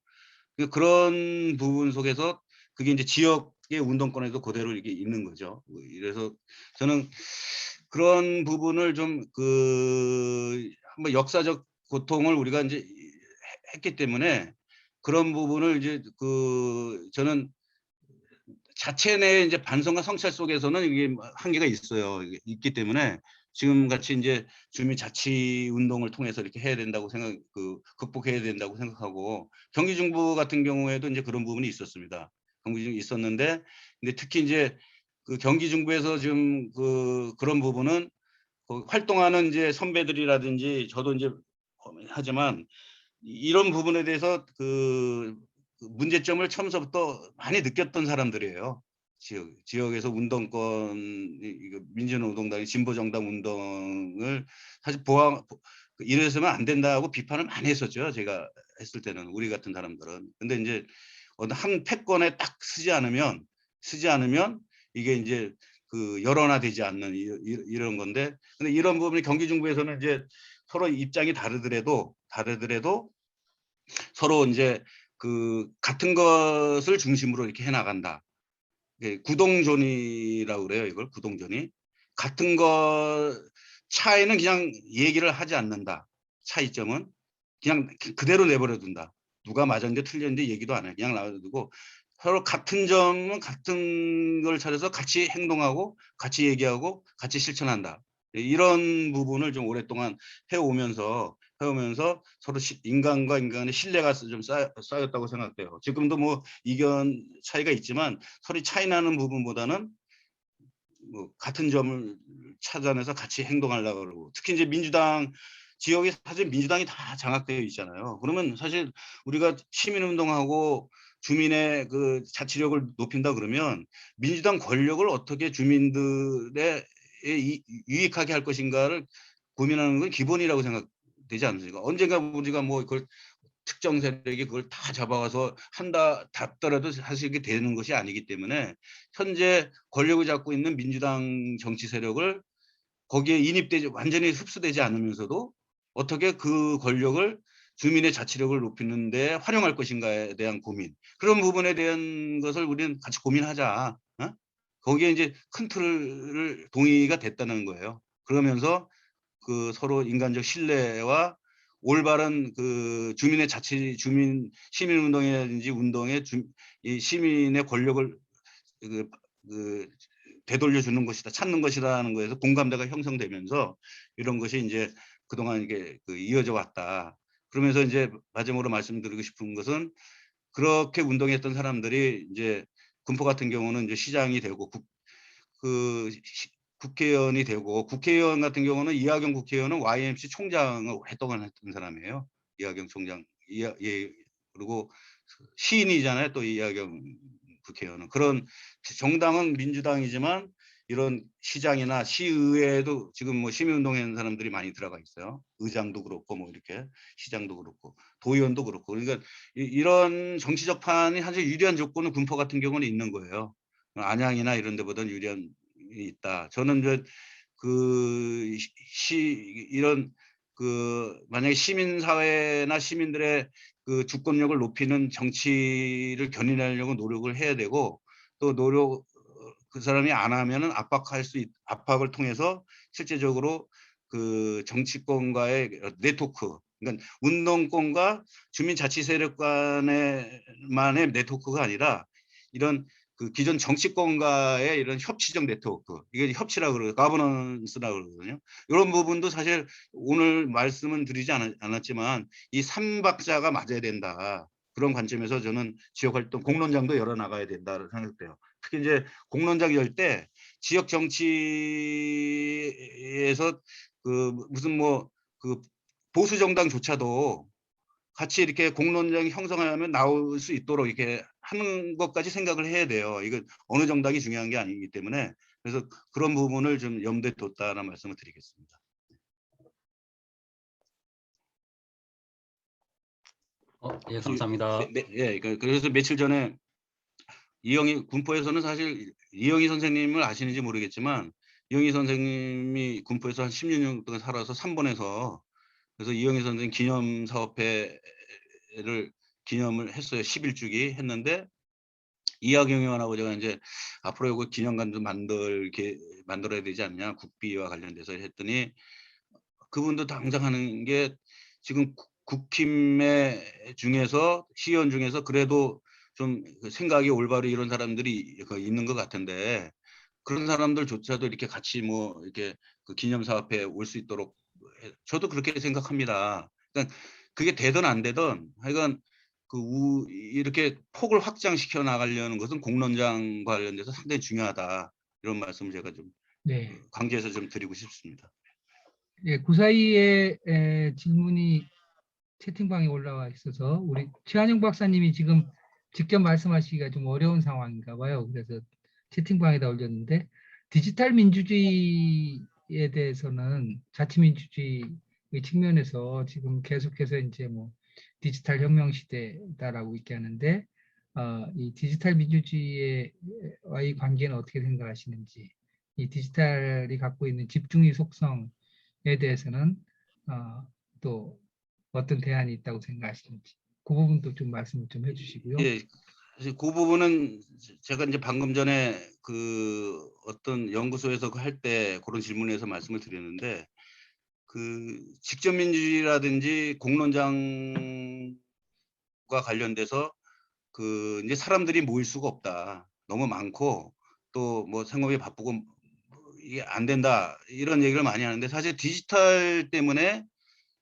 그런 부분 속에서 그게 이제 지역의 운동권에도 그대로 이렇게 있는 거죠. 이래서 저는 그런 부분을 좀 그 한번 역사적 고통을 우리가 이제 했기 때문에 그런 부분을 이제 그 저는 자체 내에 이제 반성과 성찰 속에서는 이게 한계가 있어요. 있기 때문에 지금 같이 이제 주민 자치 운동을 통해서 이렇게 해야 된다고 극복해야 된다고 생각하고 경기 중부 같은 경우에도 이제 그런 부분이 있었습니다. 경기 중부 있었는데 근데 특히 이제 그 경기 중부에서 지금 그런 부분은 활동하는 이제 선배들이라든지 저도 이제 하지만 이런 부분에 대해서 그 문제점을 처음서부터 많이 느꼈던 사람들이에요. 지역에서 운동권, 민주노동당이 진보정당 운동을 사실 이래서는 안 된다고 비판을 많이 했었죠. 제가 했을 때는 우리 같은 사람들은. 근데 이제 어느 한 패권에 딱 쓰지 않으면 이게 이제 그 열원화되지 않는 이런 건데, 근데 이런 부분이 경기 중부에서는 이제 서로 입장이 다르더라도 서로 이제 그 같은 것을 중심으로 이렇게 해나간다. 구동존이라고 그래요. 이걸 구동존이. 같은 것 차이는 그냥 얘기를 하지 않는다. 차이점은 그냥 그대로 내버려 둔다. 누가 맞았는데 틀렸는데 얘기도 안 해. 그냥 놔두고 서로 같은 점은 같은 걸 찾아서 같이 행동하고 같이 얘기하고 같이 실천한다. 이런 부분을 좀 오랫동안 해오면서 서로 인간과 인간의 신뢰가 좀 쌓였다고 생각돼요. 지금도 뭐 이견 차이가 있지만 서로 차이 나는 부분보다는 뭐 같은 점을 찾아내서 같이 행동하려고 그러고 특히 이제 민주당 지역에 사실 민주당이 다 장악되어 있잖아요. 그러면 사실 우리가 시민운동하고 주민의 그 자치력을 높인다 그러면 민주당 권력을 어떻게 주민들의 유익하게 할 것인가를 고민하는 건 기본이라고 생각되지 않습니까? 언젠가 우리가 뭐 그걸 특정 세력이 그걸 다 잡아가서 답더라도 사실 이게 되는 것이 아니기 때문에 현재 권력을 잡고 있는 민주당 정치 세력을 거기에 인입되지 완전히 흡수되지 않으면서도 어떻게 그 권력을 주민의 자치력을 높이는 데 활용할 것인가에 대한 고민. 그런 부분에 대한 것을 우리는 같이 고민하자. 어? 거기에 이제 큰 틀을 동의가 됐다는 거예요. 그러면서 그 서로 인간적 신뢰와 올바른 그 주민의 자치, 시민 운동이라든지 운동에 이 시민의 권력을 그, 그 되돌려 주는 것이다, 찾는 것이라는 거에서 공감대가 형성되면서 이런 것이 이제 그동안 이게 이어져 왔다. 그러면서 이제 마지막으로 말씀드리고 싶은 것은 그렇게 운동했던 사람들이 이제 군포 같은 경우는 이제 시장이 되고 국회의원이 되고, 국회의원 같은 경우는 이하경 국회의원은 YMC 총장을 오랫동안 했던 사람이에요. 이하경 총장. 예, 그리고 시인이잖아요. 또 이하경 국회의원은. 그런 정당은 민주당이지만 이런 시장이나 시의회에도 지금 뭐 시민운동하는 사람들이 많이 들어가 있어요. 의장도 그렇고 뭐 이렇게 시장도 그렇고 도의원도 그렇고. 그러니까 이런 정치적 판이 사실 유리한 조건은 군포 같은 경우는 있는 거예요. 안양이나 이런 데보다는 유리한 있다. 저는 이제 이런 만약에 시민사회나 시민들의 그 주권력을 높이는 정치를 견인하려고 노력을 해야 되고, 또 그 사람이 안 하면은 압박을 통해서 실제적으로 그 정치권과의 네트워크, 그러니까 운동권과 주민자치 세력 간의만의 네트워크가 아니라 이런 그 기존 정치권과의 이런 협치적 네트워크, 이게 협치라고 그러고 가버넌스라고 그러거든요. 이런 부분도 사실 오늘 말씀은 드리지 않았지만 이 삼박자가 맞아야 된다. 그런 관점에서 저는 지역활동 공론장도 열어나가야 된다고 생각돼요. 특히 이제 공론장 열 때 지역 정치에서 무슨 보수 정당조차도 같이 이렇게 공론장이 형성하면 나올 수 있도록 이렇게 하는 것까지 생각을 해야 돼요. 이거 어느 정당이 중요한 게 아니기 때문에. 그래서 그런 부분을 좀 염두에 뒀다는 말씀을 드리겠습니다.
예, 감사합니다.
예, 그래서 며칠 전에 군포에서는 사실 이영희 선생님을 아시는지 모르겠지만, 이영희 선생님이 군포에서 한 16년 동안 살아서 3번에서, 그래서 이영희 선생님 기념사업회를 기념을 했어요. 11주기 했는데, 이하경 의원하고 제가 이제 앞으로 이거 기념관도 만들어야 되지 않냐, 국비와 관련돼서 했더니, 그분도 당장 하는 게 지금 국힘의 중에서 시의원 중에서 그래도 좀 생각이 올바로 이런 사람들이 있는 것 같은데, 그런 사람들조차도 이렇게 같이 뭐 이렇게 그 기념사업회에 올 수 있도록 저도 그렇게 생각합니다. 그러니까 그게 되든 안 되든 하여간 이렇게 폭을 확장시켜 나가려는 것은 공론장 관련돼서 상당히 중요하다. 이런 말씀을 제가 좀
네.
강조해서 좀 드리고 싶습니다.
예, 그 사이에 질문이 채팅방에 올라와 있어서 우리 최한영 박사님이 지금 직접 말씀하시기가 좀 어려운 상황인가 봐요. 그래서 채팅방에다 올렸는데, 디지털 민주주의에 대해서는 자치민주주의 측면에서 지금 계속해서 이제 뭐 디지털 혁명 시대다라고 있게 하는데, 이 디지털 민주주의와의 관계는 어떻게 생각하시는지, 이 디지털이 갖고 있는 집중의 속성에 대해서는 또 어떤 대안이 있다고 생각하시는지, 그 부분도 좀 말씀을 좀 해주시고요.
예, 사실 그 부분은 제가 이제 방금 전에 어떤 연구소에서 할 때 그런 질문에서 말씀을 드렸는데, 직접 민주주의라든지 공론장과 관련돼서 이제 사람들이 모일 수가 없다. 너무 많고 또 뭐 생업이 바쁘고 이게 안 된다. 이런 얘기를 많이 하는데, 사실 디지털 때문에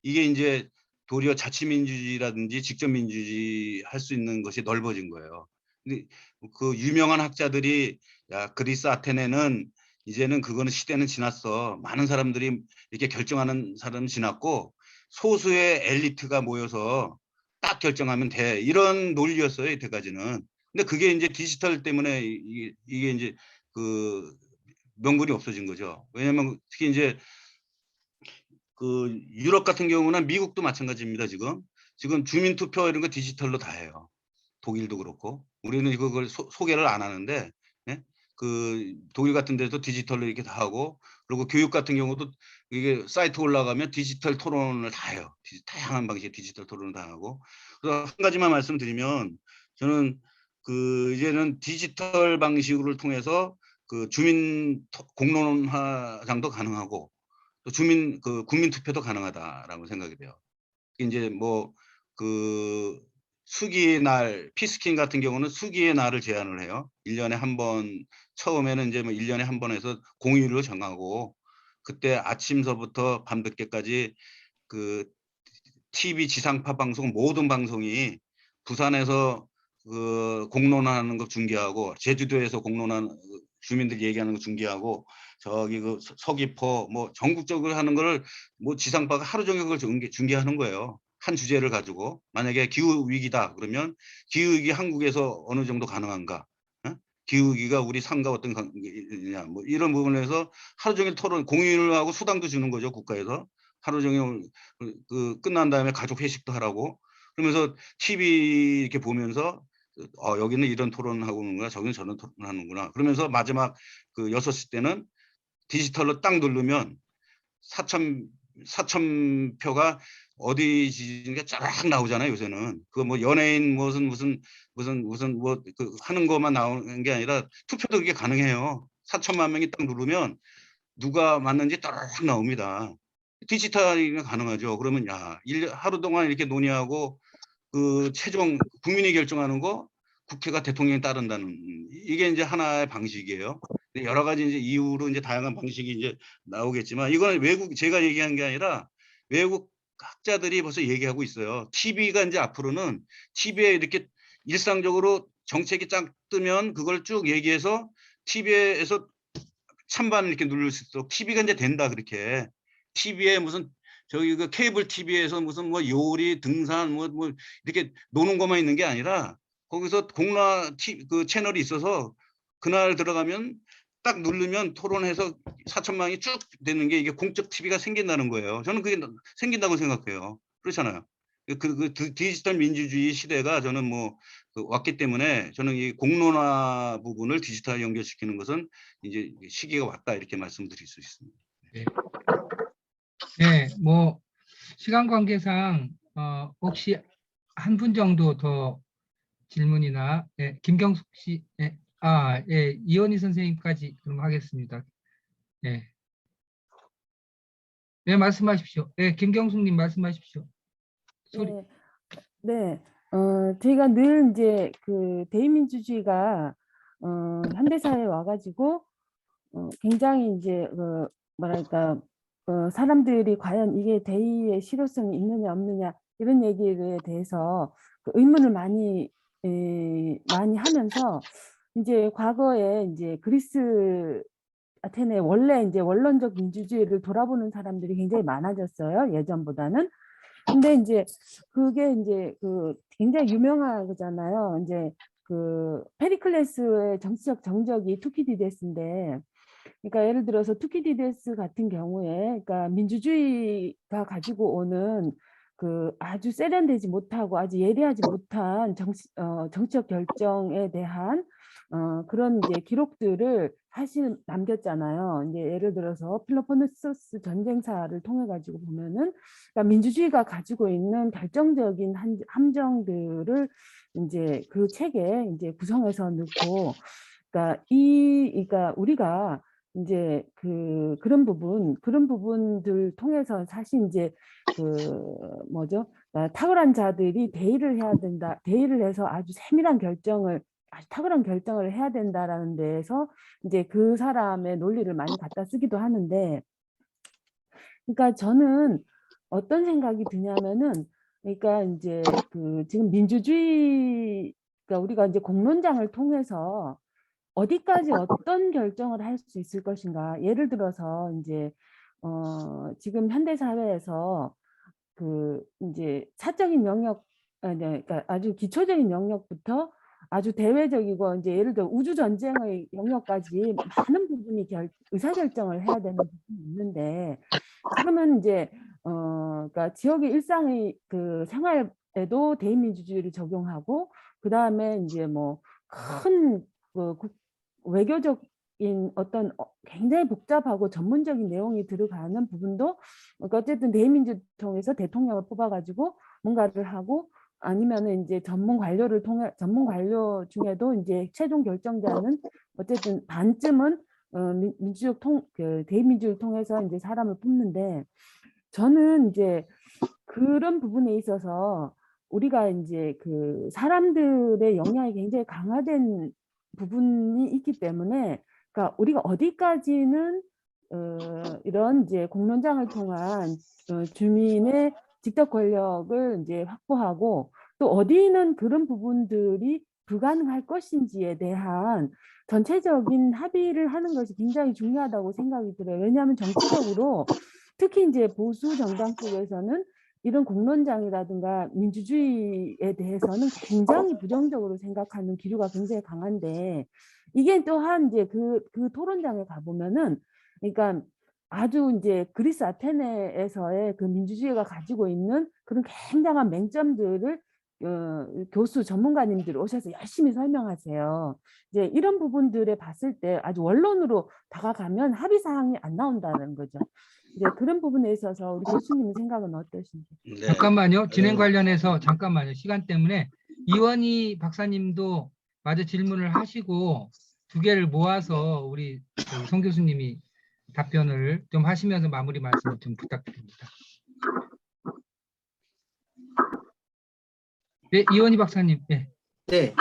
이게 이제 도리어 자치민주주의라든지 직접민주주의 할 수 있는 것이 넓어진 거예요. 근데 그 유명한 학자들이 야, 그리스 아테네는 이제는 그거는 시대는 지났어. 많은 사람들이 이렇게 결정하는 사람은 지났고 소수의 엘리트가 모여서 딱 결정하면 돼. 이런 논리였어요, 이때까지는. 근데 그게 이제 디지털 때문에 이게 이제 명분이 없어진 거죠. 왜냐면 특히 이제 유럽 같은 경우는 미국도 마찬가지입니다. 지금 지금 주민투표 이런 거 디지털로 다 해요. 독일도 그렇고. 우리는 그걸 소개를 안 하는데, 예? 그 독일 같은 데도 디지털로 이렇게 다 하고, 그리고 교육 같은 경우도 이게 사이트 올라가면 디지털 토론을 다 해요. 다양한 방식의 디지털 토론을 다 하고. 그래서 한 가지만 말씀드리면, 저는 그 이제는 디지털 방식을 통해서 그 주민 공론화장도 가능하고, 또 주민 그 국민 투표도 가능하다라고 생각이 돼요. 이제 뭐 그 수기의 날, 피스킨 같은 경우는 수기의 날을 제한을 해요. 1년에 한 번, 처음에는 이제 뭐 1년에 한 번 해서 공휴일로 정하고, 그때 아침서부터 밤늦게까지 그 TV 지상파 방송 모든 방송이 부산에서 그 공론화하는 거 중계하고, 제주도에서 공론화하는 주민들 얘기하는 거 중계하고, 저기 그 서귀포 뭐 전국적으로 하는 거를 뭐 지상파가 하루 종일 그걸 중계하는 거예요. 한 주제를 가지고. 만약에 기후 위기다 그러면 기후 위기 한국에서 어느 정도 가능한가? 어? 기후 위기가 우리 삶과 어떤 관계냐, 뭐 이런 부분에서 하루 종일 토론, 공유를 하고 수당도 주는 거죠, 국가에서. 하루 종일 그 끝난 다음에 가족 회식도 하라고. 그러면서 TV 이렇게 보면서 여기는 이런 토론하고 있는구나, 저기는 저런 토론하는구나. 그러면서 마지막 그 6시 때는 디지털로 딱 누르면 4천 표가 어디 지진게 쫙 나오잖아요, 요새는. 그거 뭐 연예인 무슨 뭐 그 하는 것만 나오는 게 아니라 투표도 그게 가능해요. 4천만 명이 딱 누르면 누가 맞는지 따라락 나옵니다. 디지털이 가능하죠. 그러면 야, 하루 동안 이렇게 논의하고 그 최종 국민이 결정하는 거 국회가 대통령에 따른다는, 이게 이제 하나의 방식이에요. 여러 가지 이제 이후로 이제 다양한 방식이 이제 나오겠지만, 이거는 제가 얘기한 게 아니라 외국 학자들이 벌써 얘기하고 있어요. TV가 이제 앞으로는 TV에 이렇게 일상적으로 정책이 쫙 뜨면 그걸 쭉 얘기해서 TV에서 찬반 이렇게 누를 수 있도록 TV가 이제 된다, 그렇게. TV에 무슨 저기 그 케이블 TV에서 무슨 뭐 요리, 등산 뭐 이렇게 노는 것만 있는 게 아니라 거기서 그 채널이 있어서 그날 들어가면 딱 누르면 토론해서 4천만이 쭉 되는 게, 이게 공적 TV가 생긴다는 거예요. 저는 그게 생긴다고 생각해요. 그렇잖아요. 그 디지털 민주주의 시대가 저는 뭐 왔기 때문에, 저는 이 공론화 부분을 디지털 연결시키는 것은 이제 시기가 왔다, 이렇게 말씀드릴 수 있습니다.
네. 네, 뭐 시간 관계상 혹시 한 분 정도 더 질문이나, 김경숙 씨, 이원희 선생님까지 그럼 하겠습니다. 네, 네 말씀하십시오. 네, 김경숙님 말씀하십시오. 소리.
네, 네. 저희가 늘 이제 그 대의민주주의가 현대사회에 와가지고 굉장히 이제 뭐랄까 사람들이 과연 이게 대의의 실효성이 있느냐 없느냐 이런 얘기에 대해서 그 의문을 많이 하면서, 이제 과거에 이제 그리스 아테네 원래 이제 원론적 민주주의를 돌아보는 사람들이 굉장히 많아졌어요, 예전보다는. 근데 이제 그게 이제 그 굉장히 유명한 거잖아요. 이제 그 페리클레스의 정치적 정적이 투키디데스인데, 그러니까 예를 들어서 투키디데스 같은 경우에, 그러니까 민주주의가 가지고 오는 그 아주 세련되지 못하고 아주 예리하지 못한 정치적 결정에 대한 그런 이제 기록들을 사실 남겼잖아요. 이제 예를 들어서 펠로폰네소스 전쟁사를 통해 가지고 보면은, 그러니까 민주주의가 가지고 있는 결정적인 함정들을 이제 그 책에 이제 구성해서 넣고, 그러니까 우리가 이제 그런 부분들 통해서 사실 이제 뭐죠? 탁월한 자들이 대의를 해야 된다. 대의를 해서 아주 탁월한 결정을 해야 된다라는 데에서 이제 그 사람의 논리를 많이 갖다 쓰기도 하는데, 그러니까 저는 어떤 생각이 드냐면은, 그러니까 이제 지금 그러니까 우리가 이제 공론장을 통해서 어디까지 어떤 결정을 할 수 있을 것인가. 예를 들어서 이제 지금 현대 사회에서 이제 사적인 영역, 그러니까 아주 기초적인 영역부터 아주 대외적이고, 이제 예를 들어 우주 전쟁의 영역까지 많은 부분이 의사결정을 해야 되는 부분이 있는데, 그러면 이제 그러니까 지역의 일상의 그 생활 그리스에도 대의민주주의를 적용하고 그다음에 이제 뭐 큰 외교적인 어떤 굉장히 복잡하고 전문적인 내용이 들어가는 부분도 그러니까 어쨌든 대의민주 통해서 대통령을 뽑아가지고 뭔가를 하고 아니면은 이제 전문 관료 중에도 이제 최종 결정자는 어쨌든 반쯤은 대의민주를 통해서 이제 사람을 뽑는데 저는 이제 그런 부분에 있어서 우리가 이제 그 사람들의 영향이 굉장히 강화된 부분이 있기 때문에 그러니까 우리가 어디까지는 이런 이제 공론장을 통한 주민의 직접 권력을 이제 확보하고 또 어디는 그런 부분들이 불가능할 것인지에 대한 전체적인 합의를 하는 것이 굉장히 중요하다고 생각이 들어요. 왜냐하면 정치적으로 특히 이제 보수 정당 쪽에서는 이런 공론장이라든가 민주주의에 대해서는 굉장히 부정적으로 생각하는 기류가 굉장히 강한데 이게 또한 이제 그 토론장에 가보면은 그러니까 아주 이제 그리스 아테네에서의 그 민주주의가 가지고 있는 그런 굉장한 맹점들을 교수 전문가님들 오셔서 열심히 설명하세요. 이제 이런 부분들에 봤을 때 아주 원론으로 다가가면 합의 사항이 안 나온다는 거죠. 이제 그런 부분에 있어서 우리 교수님 생각은 어떠신지?
네.
잠깐만요. 진행 관련해서 잠깐만요. 시간 때문에 이원희 박사님도 마저 질문을 하시고 두 개를 모아서 우리 송 교수님이 답변을 좀 하시면서 마무리 말씀을 좀 부탁드립니다. 네, 이원희 박사님. 네.
네,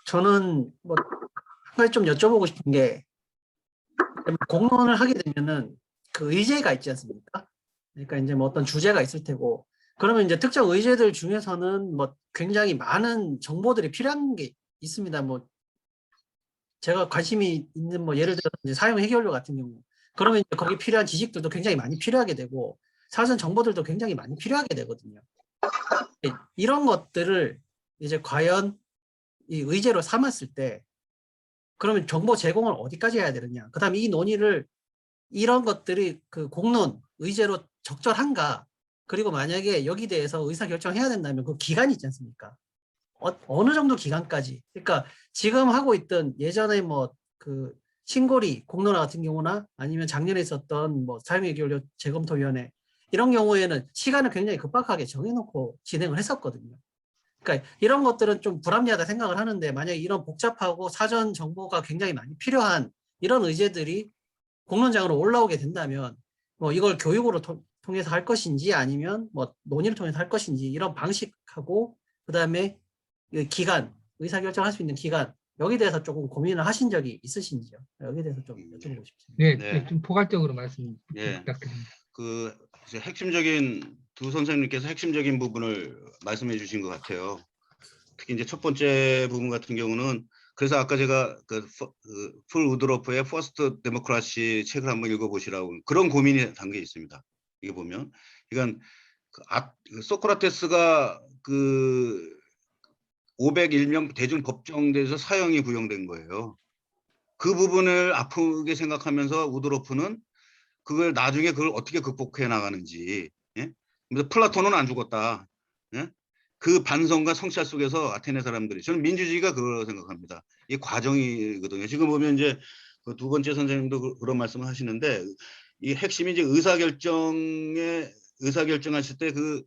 저는 뭐 한 가지 좀 여쭤보고 싶은 게 공론을 하게 되면은 그 의제가 있지 않습니까? 그러니까 이제 뭐 어떤 주제가 있을 테고 그러면 이제 특정 의제들 중에서는 뭐 굉장히 많은 정보들이 필요한 게 있습니다. 뭐 제가 관심이 있는 뭐 예를 들어 이제 사용 해결료 같은 경우 그러면 이제 거기 필요한 지식들도 굉장히 많이 필요하게 되고 사전 정보들도 굉장히 많이 필요하게 되거든요. 이런 것들을 이제 과연 이 의제로 삼았을 때 그러면 정보 제공을 어디까지 해야 되느냐. 그 다음에 이 논의를 이런 것들이 그 공론, 의제로 적절한가. 그리고 만약에 여기 대해서 의사결정해야 된다면 그 기간이 있지 않습니까? 어느 정도 기간까지. 그러니까 지금 하고 있던 예전에 뭐 그 신고리 공론화 같은 경우나 아니면 작년에 있었던 뭐 사용해결료 재검토위원회 이런 경우에는 시간을 굉장히 급박하게 정해놓고 진행을 했었거든요. 그러니까 이런 것들은 좀 불합리하다 생각을 하는데 만약에 이런 복잡하고 사전 정보가 굉장히 많이 필요한 이런 의제들이 공론장으로 올라오게 된다면 뭐 이걸 교육으로 통해서 할 것인지 아니면 뭐 논의를 통해서 할 것인지 이런 방식하고 그다음에 기간, 의사결정할 수 있는 기간 여기에 대해서 조금 고민을 하신 적이 있으신지요? 여기에 대해서 좀 여쭤보고 싶습니다.
네,
네.
좀 포괄적으로 말씀
예.
부탁드립니다.
그 이제 핵심적인 두 선생님께서 핵심적인 부분을 말씀해 주신 것 같아요. 특히 이제 첫 번째 부분 같은 경우는 그래서 아까 제가 풀 우드로프의 퍼스트 데모크라시 책을 한번 읽어보시라고 그런 고민이 담겨 있습니다. 이게 보면 그러니까 소크라테스가 그 501명 대중법정대에서 사형이 구형된 거예요. 그 부분을 아프게 생각하면서 우드로프는 그걸 나중에 그걸 어떻게 극복해 나가는지. 예? 그래서 플라톤은 안 죽었다. 예? 그 반성과 성찰 속에서 아테네 사람들이 저는 민주주의가 그걸 생각합니다. 이 과정이거든요. 지금 보면 이제 그 두 번째 선생님도 그런 말씀을 하시는데 이 핵심이 이제 의사결정하실 때 그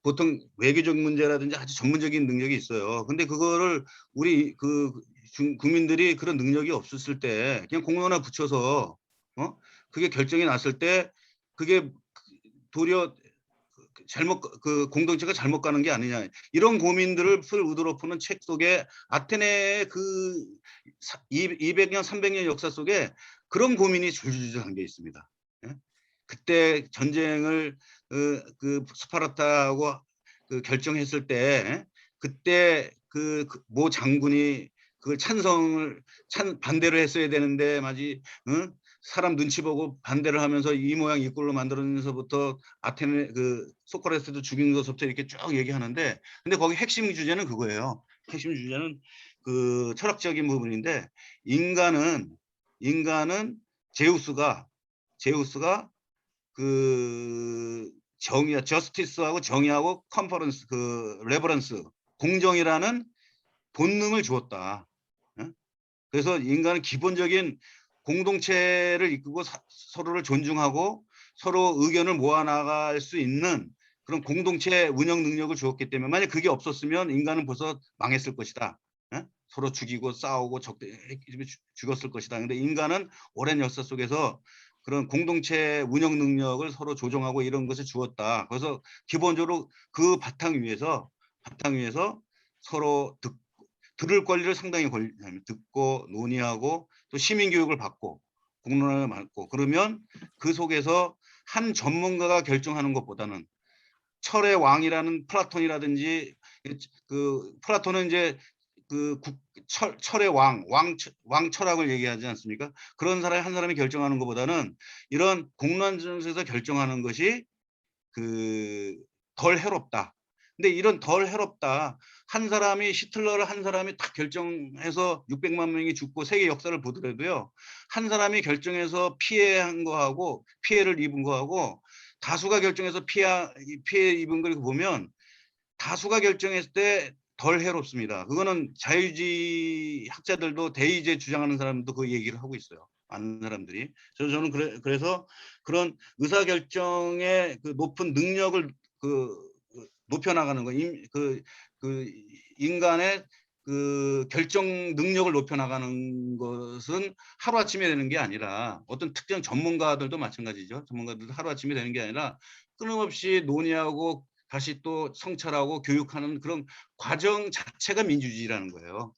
보통 외교적 문제라든지 아주 전문적인 능력이 있어요. 근데 그거를 우리 그 국민들이 그런 능력이 없었을 때 그냥 공론화 붙여서 그게 결정이 났을 때 그게 도리어 그 공동체가 잘못 가는 게 아니냐 이런 고민들을 풀 우드로프는 책 속에 아테네의 그 200년 300년 역사 속에 그런 고민이 줄줄줄 담겨 있습니다. 예? 그때 전쟁을 그 스파르타하고 그 결정했을 때 그때 그 모 장군이 그걸 반대를 했어야 되는데 마치 사람 눈치 보고 반대를 하면서 이 모양 이 꼴로 만들어내면서부터 아테네 그 소크라테스도 죽인 것부터 이렇게 쭉 얘기하는데 근데 거기 핵심 주제는 그거예요. 핵심 주제는 그 철학적인 부분인데 인간은 제우스가 그 정의, 저스티스하고 정의하고 컨퍼런스, 그 레버런스, 공정이라는 본능을 주었다. 예? 그래서 인간은 기본적인 공동체를 이끌고 서로를 존중하고 서로 의견을 모아나갈 수 있는 그런 공동체 운영 능력을 주었기 때문에 만약 그게 없었으면 인간은 벌써 망했을 것이다. 예? 서로 죽이고 싸우고 죽었을 것이다. 근데 인간은 오랜 역사 속에서 그런 공동체 운영 능력을 서로 조정하고 이런 것을 주었다. 그래서 기본적으로 그 바탕 위에서 서로 들을 권리를 상당히 듣고 논의하고 또 시민 교육을 받고 공론화를 받고 그러면 그 속에서 한 전문가가 결정하는 것보다는 철의 왕이라는 플라톤이라든지 그 플라톤은 이제 그 철의 왕철학을 얘기하지 않습니까? 그런 사람이 한 사람이 결정하는 것보다는 이런 공론전에서 결정하는 것이 그 덜 해롭다. 근데 이런 덜 해롭다. 한 사람이 히틀러를 한 사람이 딱 결정해서 600만 명이 죽고 세계 역사를 보더라도요. 한 사람이 결정해서 피해한 거하고 피해를 입은 거하고 다수가 결정해서 피해 입은 걸 보면 다수가 결정했을 때 덜 해롭습니다. 그거는 자유주의 학자들도 대의제 주장하는 사람도 그 얘기를 하고 있어요. 많은 사람들이. 저는 그래서 그런 의사결정의 그 높은 능력을 높여나가는 거, 인간의 그 결정 능력을 높여나가는 것은 하루아침에 되는 게 아니라 어떤 특정 전문가들도 마찬가지죠. 전문가들도 하루아침에 되는 게 아니라 끊임없이 논의하고 다시 또 성찰하고 교육하는 그런 과정 자체가 민주주의라는 거예요.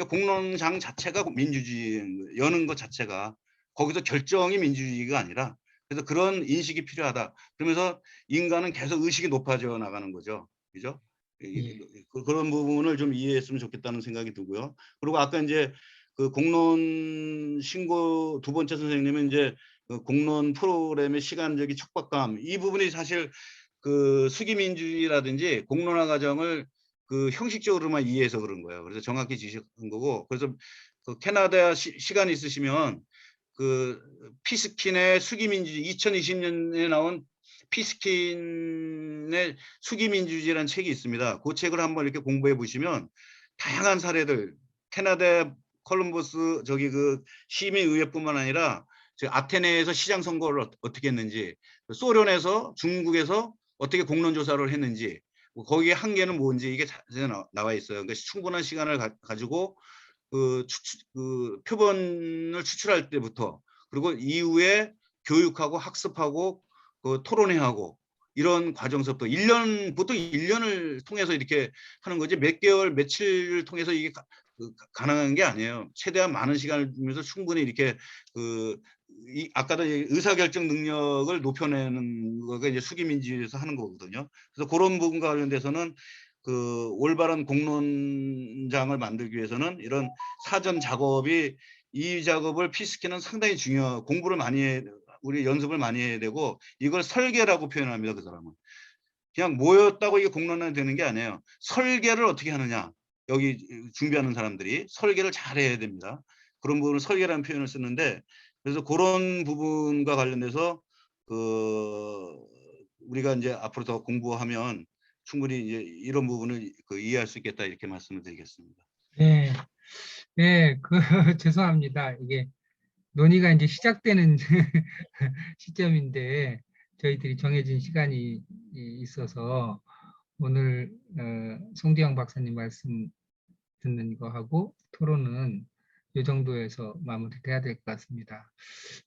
공론장 자체가 민주주의, 여는 것 자체가 거기서 결정이 민주주의가 아니라 그래서 그런 인식이 필요하다. 그러면서 인간은 계속 의식이 높아져 나가는 거죠. 그죠?
예.
그런 부분을 좀 이해했으면 좋겠다는 생각이 들고요. 그리고 아까 이제 그 공론 신고 두 번째 선생님은 이제 그 공론 프로그램의 시간적인 촉박감 이 부분이 사실 그 수기민주주의라든지 공론화 과정을 그 형식적으로만 이해해서 그런 거예요. 그래서 정확히 지적한 거고 그래서 그 캐나다 시간 있으시면 그 피스킨의 수기민주주의 2020년에 나온 피스킨의 수기민주주의라는 책이 있습니다. 그 책을 한번 이렇게 공부해 보시면 다양한 사례들 캐나다 콜럼버스 저기 그 시민의회뿐만 아니라 아테네에서 시장 선거를 어떻게 했는지 소련에서 중국에서 어떻게 공론조사를 했는지 거기에 한계는 뭔지 이게 자세히 나와 있어요. 그러니까 충분한 시간을 가지고 그 표본을 추출할 때부터 그리고 이후에 교육하고 학습하고 그 토론회하고 이런 과정서부터 1년 보통 1년을 통해서 이렇게 하는 거지 몇 개월 며칠을 통해서 이게 가능한 게 아니에요. 최대한 많은 시간을 주면서 충분히 이렇게 아까도 의사결정 능력을 높여내는 거가 이제 수기민주주의에서 하는 거거든요. 그래서 그런 부분과 관련돼서는 그 올바른 공론장을 만들기 위해서는 이런 사전 작업이 이 작업을 피스키는 상당히 공부를 많이 우리 연습을 많이 해야 되고 이걸 설계라고 표현합니다. 그 사람은 그냥 모였다고 이게 공론화 되는 게 아니에요. 설계를 어떻게 하느냐 여기 준비하는 사람들이 설계를 잘 해야 됩니다. 그런 부분을 설계라는 표현을 쓰는데 그래서 그런 부분과 관련돼서 우리가 이제 앞으로 더 공부하면 충분히 이제 이런 부분을 이해할 수 있겠다 이렇게 말씀을 드리겠습니다.
네, 네, 죄송합니다. 이게 논의가 이제 시작되는 시점인데 저희들이 정해진 시간이 있어서 오늘 송대영 박사님 말씀 듣는 거 하고 토론은 이 정도에서 마무리돼야 될 것 같습니다.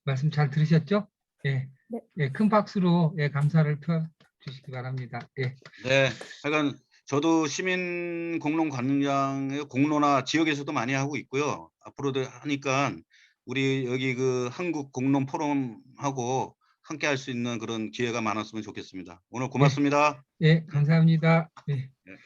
말씀 잘 들으셨죠? 예,
네.
예, 큰 박수로 예, 감사를 펴주시기 바랍니다. 예.
네, 하여간 저도 시민 공론 관장의 공론화 지역에서도 많이 하고 있고요. 앞으로도 하니까 우리 여기 그 한국 공론 포럼하고 함께 할 수 있는 그런 기회가 많았으면 좋겠습니다. 오늘 고맙습니다.
예, 감사합니다. 예.
네.